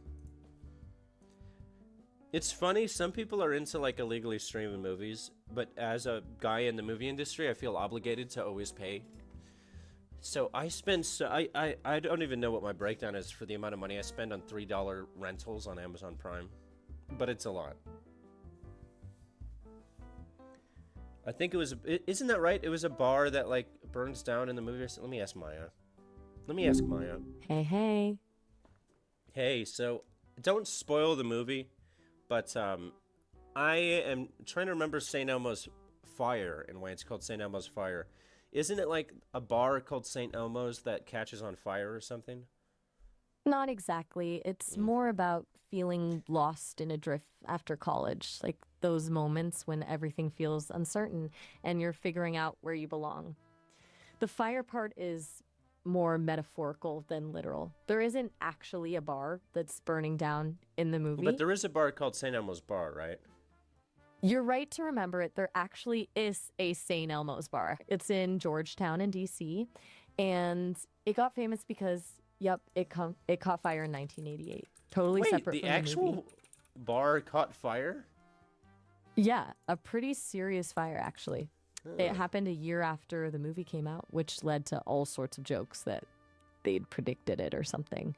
It's funny, some people are into like illegally streaming movies, but as a guy in the movie industry, I feel obligated to always pay. So I spend I don't even know what my breakdown is for the amount of money I spend on $3 rentals on Amazon Prime, but it's a lot. I think it was, isn't that right? It was a bar that like burns down in the movie. Let me ask Maya. Let me ask Maya. Hey, hey. Hey, so don't spoil the movie, but I am trying to remember St. Elmo's Fire and why it's called St. Elmo's Fire. Isn't it like a bar called St. Elmo's that catches on fire or something? Not exactly. It's more about feeling lost in a drift after college, like those moments when everything feels uncertain and you're figuring out where you belong. The fire part is more metaphorical than literal. There isn't actually a bar that's burning down in the movie. But there is a bar called St. Elmo's Bar, right? You're right to remember it. There actually is a St. Elmo's bar. It's in Georgetown in DC, and it got famous because, yep, it caught fire in 1988. Totally Wait, separate the from the actual movie. bar caught fire? Yeah, a pretty serious fire actually. It happened a year after the movie came out, which led to all sorts of jokes that they'd predicted it or something.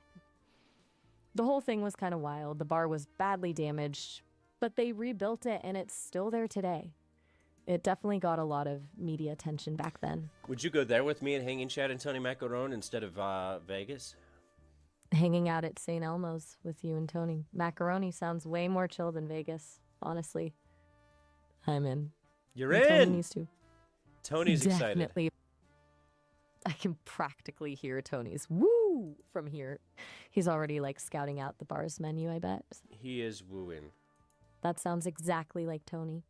The whole thing was kind of wild. The bar was badly damaged, but they rebuilt it and it's still there today. It definitely got a lot of media attention back then. Would you go there with me and Hanging Chad and Tony Macarone instead of Vegas? Hanging out at St. Elmo's with you and Tony. Macaroni sounds way more chill than Vegas, honestly. I'm in. You're And Tony in! needs to. Tony's excited. Definitely. I can practically hear Tony's woo from here. He's already like scouting out the bar's menu, I bet. He is wooing. That sounds exactly like Tony.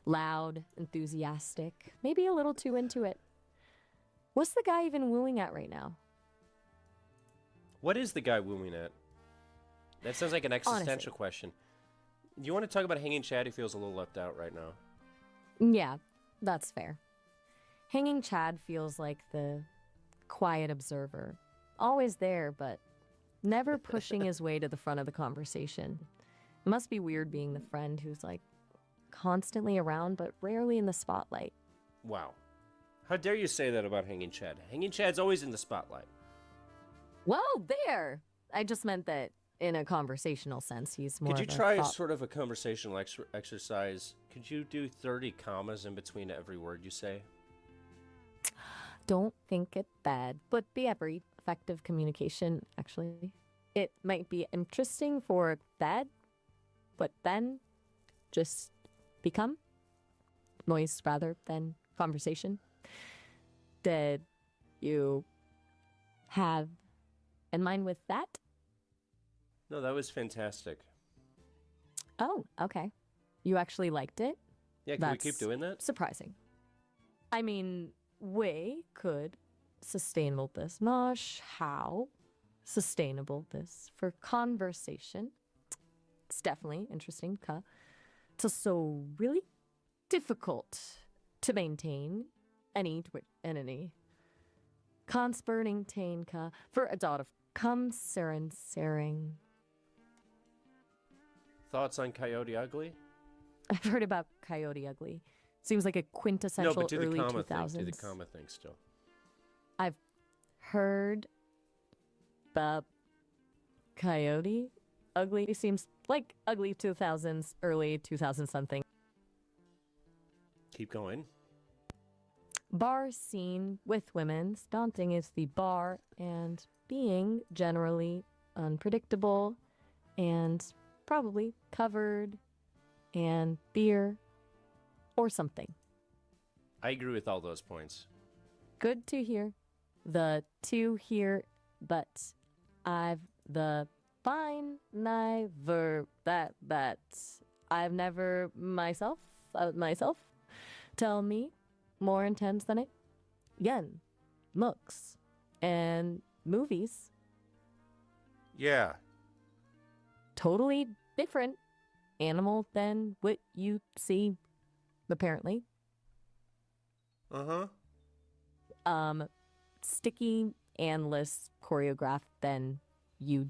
Loud, enthusiastic, maybe a little too into it. What's the guy even wooing at right now? What is the guy wooing at? That sounds like an existential Honestly. question. Do you want to talk about Hanging Chad? He feels a little left out right now. Yeah, that's fair. Hanging Chad feels like the quiet observer. Always there, but never pushing his way to the front of the conversation. It must be weird being the friend who's like constantly around, but rarely in the spotlight. Wow. How dare you say that about Hanging Chad? Hanging Chad's always in the spotlight. Well, there! I just meant that in a conversational sense, he's more Could you of a try thought- sort of a conversational exercise? Could you do 30 commas in between every word you say? Don't think it bad, but be every effective communication, actually. It might be interesting for that, but then just become noise rather than conversation. Did you have in mind with that? No, that was fantastic. Oh, okay. You actually liked it? Yeah, can we keep That's doing that? Surprising. I mean, we could sustainable this. Nosh, how sustainable this for conversation. It's definitely interesting. It's so really difficult to maintain any entity. Conspurning ka for a dot of come sering. Thoughts on Coyote Ugly? I've heard about Coyote Ugly. Seems like a quintessential No, but do the early comma 2000s. thing. Do the comma thing still. I've heard about Coyote Ugly. It seems like early 2000s, early 2000 something. Keep going. Bar scene with women. Daunting is the bar and being generally unpredictable and probably covered and beer or something. I agree with all those points. Good to hear. The two here, but I've the fine never that I've never myself tell me more intense than it. Yen, looks, and movies. Yeah. Totally different animal than what you see, apparently. Sticky and less choreographed than you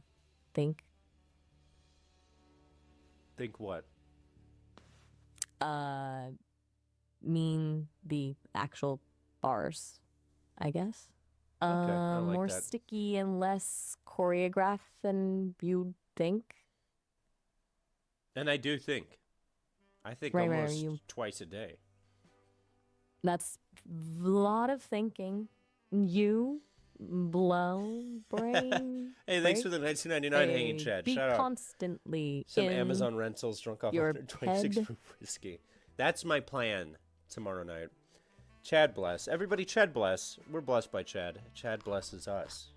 think. Think what? Mean the actual bars, I guess. I like More that. sticky and less choreographed than you'd think. And I do think. I think Right, almost you- twice a day. That's a lot of thinking. You blow brain. Hey, thanks for break, the 1999 Hanging Chad. Be Shout out. constantly Some in Amazon rentals drunk off your 126 head. proof whiskey. That's my plan tomorrow night. Chad bless. Everybody Chad bless. We're blessed by Chad. Chad blesses us.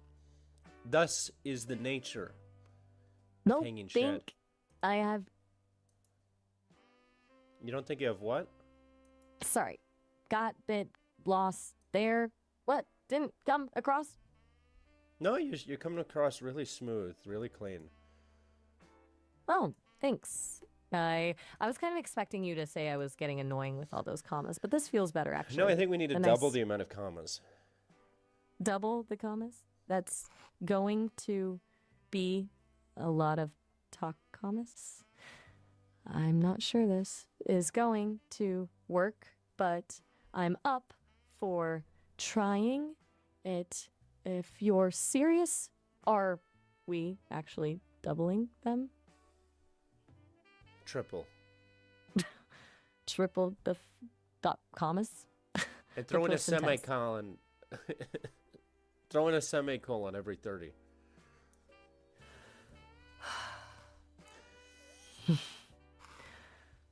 Thus is the nature. No, Hanging think shed. I have. You don't think you have what? Sorry, got bit, lost there. What didn't come across? No, you're coming across really smooth, really clean. Oh, thanks. I was kind of expecting you to say I was getting annoying with all those commas, but this feels better actually. No, I think we need to A double nice- the amount of commas. Double the commas. That's going to be a lot of talk commas. I'm not sure this is going to work, but I'm up for trying it. If you're serious, are we actually doubling them? Triple. Triple the dot commas? And throw in a plus and tens. semicolon. Throw in a semicolon every 30.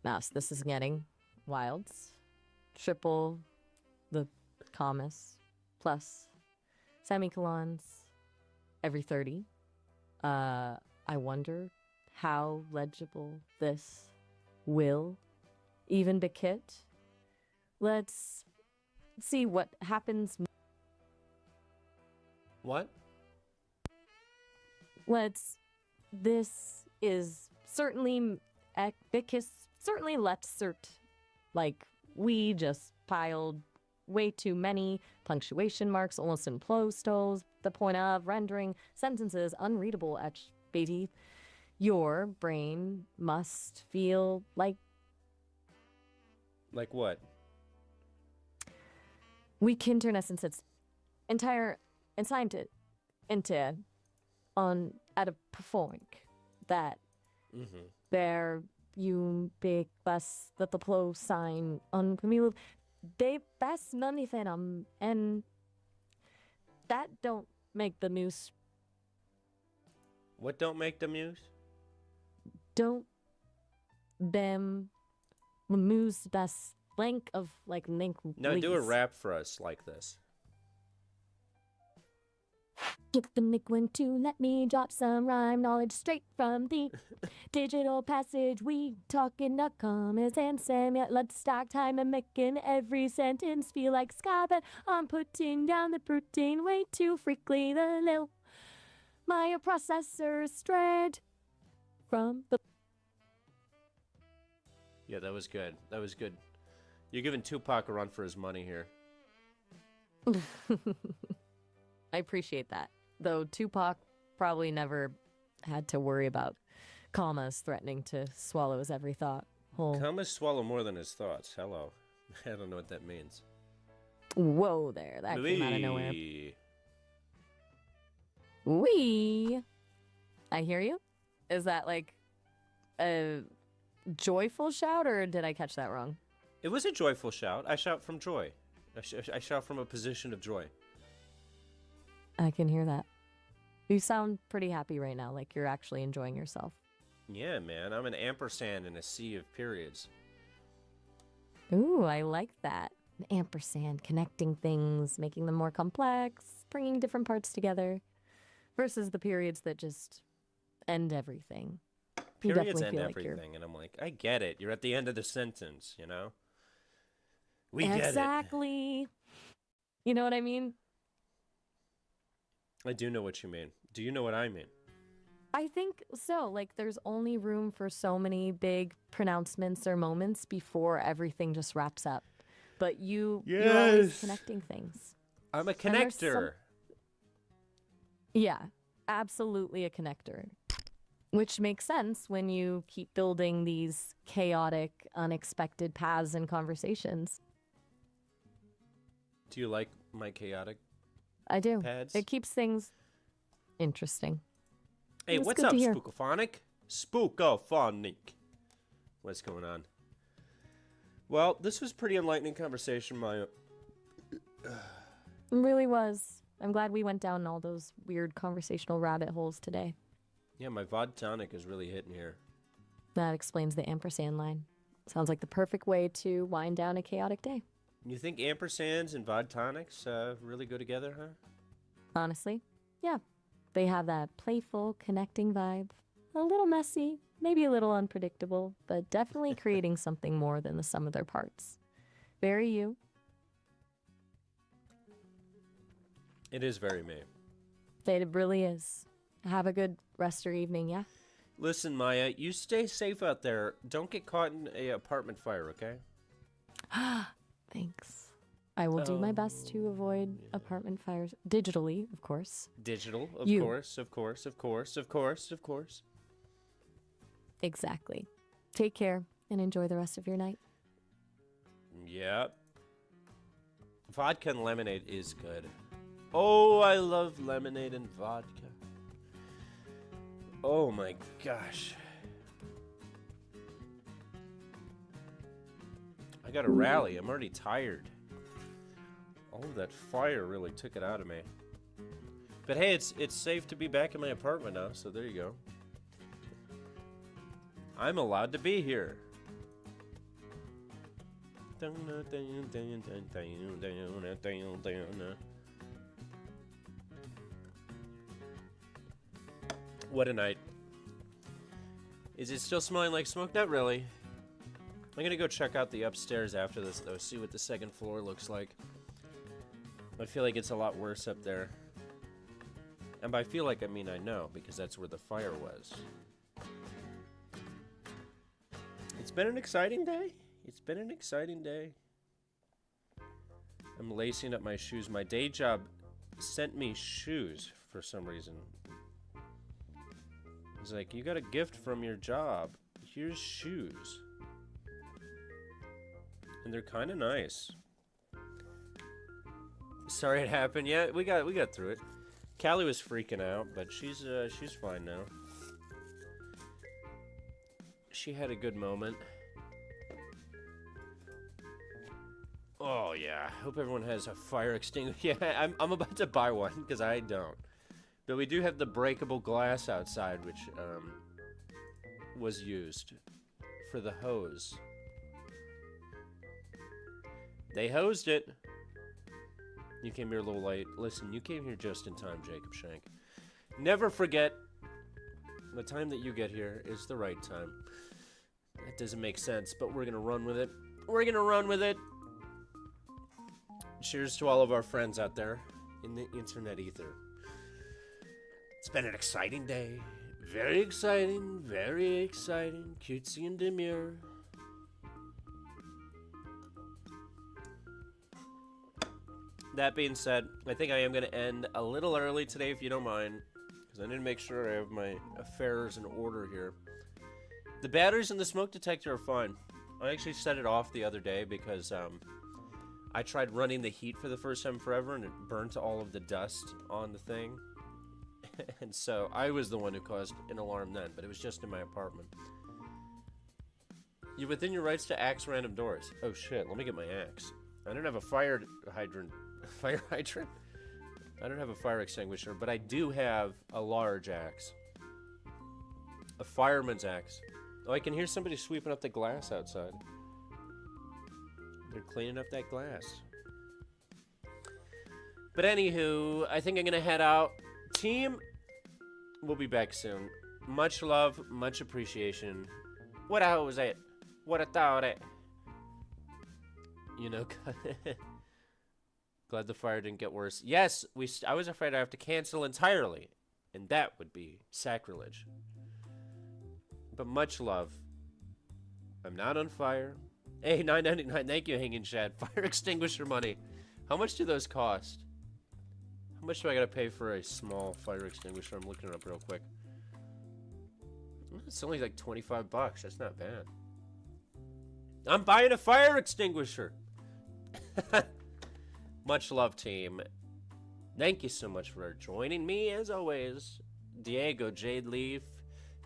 Mouse, this is getting wild. Triple the commas plus semicolons every 30. I wonder how legible this will even be. Let's see what happens. What? This is certainly because certainly let's cert like we just piled way too many punctuation marks almost in plostos, the point of rendering sentences unreadable at baby. Your brain must feel like what? we can turn essence its entire and signed it into on at a point that there you big bus that the plo sign unfamiliar they best none them and that don't make the muse What don't make the muse? don't them muse best link of like link No, do a lease. rap for us like this. Give the Nick one to let me drop some rhyme knowledge straight from the digital passage. We talking the commas and Sam. Let's start time and making every sentence feel like sky. But I'm putting down the protein way too freakly. The little my processor strayed from the. Yeah, that was good. That was good. You're giving Tupac a run for his money here. I appreciate that. Though Tupac probably never had to worry about commas threatening to swallow his every thought. Whole. Commas swallow more than his thoughts. Hello. I don't know what that means. Whoa there, that came out of nowhere. Wee. Wee. I hear you. Is that like a joyful shout or did I catch that wrong? It was a joyful shout. I shout from joy. I shout from a position of joy. I can hear that. You sound pretty happy right now, like you're actually enjoying yourself. Yeah, man. I'm an ampersand in a sea of periods. Ooh, I like that. An ampersand, connecting things, making them more complex, bringing different parts together, versus the periods that just end everything. You Periods definitely end feel like you're- everything, and I'm like, I get it. You're at the end of the sentence, you know? We get it. Exactly. You know what I mean? I do know what you mean. Do you know what I mean? I think so. Like, there's only room for so many big pronouncements or moments before everything just wraps up. But you're always Yes. connecting things. I'm a And there's some- connector. Yeah, absolutely a connector. Which makes sense when you keep building these chaotic, unexpected paths and conversations. Do you like my chaotic I do. pads? It keeps things interesting. Hey, It's what's good up, to hear. Spookophonic? Spookophonic. What's going on? Well, this was pretty enlightening conversation, Maya. It really was. I'm glad we went down all those weird conversational rabbit holes today. Yeah, my VOD tonic is really hitting here. That explains the ampersand line. Sounds like the perfect way to wind down a chaotic day. You think ampersands and VOD tonics really go together, huh? Honestly, yeah. They have that playful, connecting vibe. A little messy, maybe a little unpredictable, but definitely creating something more than the sum of their parts. Very you. It is very me. It really is. Have a good rest of your evening, yeah? Listen, Maya, you stay safe out there. Don't get caught in a apartment fire, okay? Thanks. I will do my best to avoid apartment fires digitally, of course. Digital, of You. course, of course, of course, of course, of course. Exactly. Take care and enjoy the rest of your night. Yep. Vodka and lemonade is good. Oh, I love lemonade and vodka. Oh my gosh. I gotta rally. I'm already tired. All of that fire really took it out of me. But hey, it's safe to be back in my apartment now, so there you go. I'm allowed to be here. What a night. Is it still smelling like smoke? Not really. I'm gonna go check out the upstairs after this, though, see what the second floor looks like. I feel like it's a lot worse up there. And by feel like, I mean I know, because that's where the fire was. It's been an exciting day. It's been an exciting day. I'm lacing up my shoes. My day job sent me shoes for some reason. It's like, you got a gift from your job. Here's shoes. And they're kind of nice. Sorry it happened. Yeah, we got through it. Callie was freaking out, but she's fine now. She had a good moment. Oh yeah, hope everyone has a fire extinguisher. Yeah, I'm about to buy one because I don't. But we do have the breakable glass outside, which was used for the hose. They hosed it. You came here a little late. Listen, you came here just in time, Jacob Shank. Never forget, the time that you get here is the right time. That doesn't make sense, but we're gonna run with it. We're gonna run with it. Cheers to all of our friends out there in the internet ether. It's been an exciting day. Very exciting, very exciting. Cutesy and demure. That being said, I think I am going to end a little early today, if you don't mind, because I need to make sure I have my affairs in order here. The batteries in the smoke detector are fine. I actually set it off the other day because I tried running the heat for the first time forever, and it burnt all of the dust on the thing. And so I was the one who caused an alarm then, but it was just in my apartment. You're within your rights to axe random doors. Oh shit, let me get my axe. I don't have a fire hydrant. Fire hydrant? I don't have a fire extinguisher, but I do have a large axe. A fireman's axe. Oh, I can hear somebody sweeping up the glass outside. They're cleaning up that glass. But anywho, I think I'm gonna head out. Team, we'll be back soon. Much love, much appreciation. What a was it? What a thought it. You know, glad the fire didn't get worse. Yes, I was afraid I'd have to cancel entirely, and that would be sacrilege. But much love. I'm not on fire. Hey, $9.99. Thank you, Hanging Shad. Fire extinguisher money. How much do those cost? How much do I gotta pay for a small fire extinguisher? I'm looking it up real quick. It's only like 25 bucks. That's not bad. I'm buying a fire extinguisher. Much love, team. Thank you so much for joining me, as always. Diego, Jade Leaf,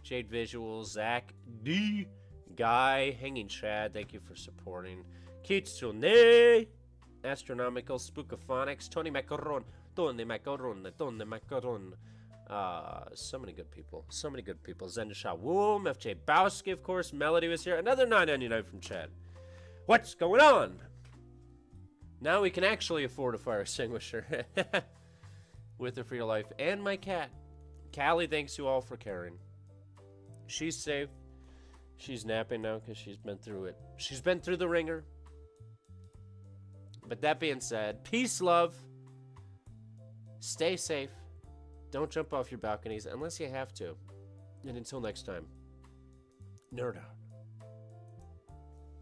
Jade Visuals, Zach, D, Guy, Hanging Chad, thank you for supporting. Kitsune, Astronomical, Spookophonics, Tony Macaron, Tony Macaron, Tony Macaron. So many good people. So many good people. Zendasha Womb, FJ Bowski, of course. Melody was here. Another $9.99 from Chad. What's going on? Now we can actually afford a fire extinguisher. With her for your life. And my cat. Callie, thanks you all for caring. She's safe. She's napping now because she's been through it. She's been through the ringer. But that being said, peace, love. Stay safe. Don't jump off your balconies unless you have to. And until next time, nerd out.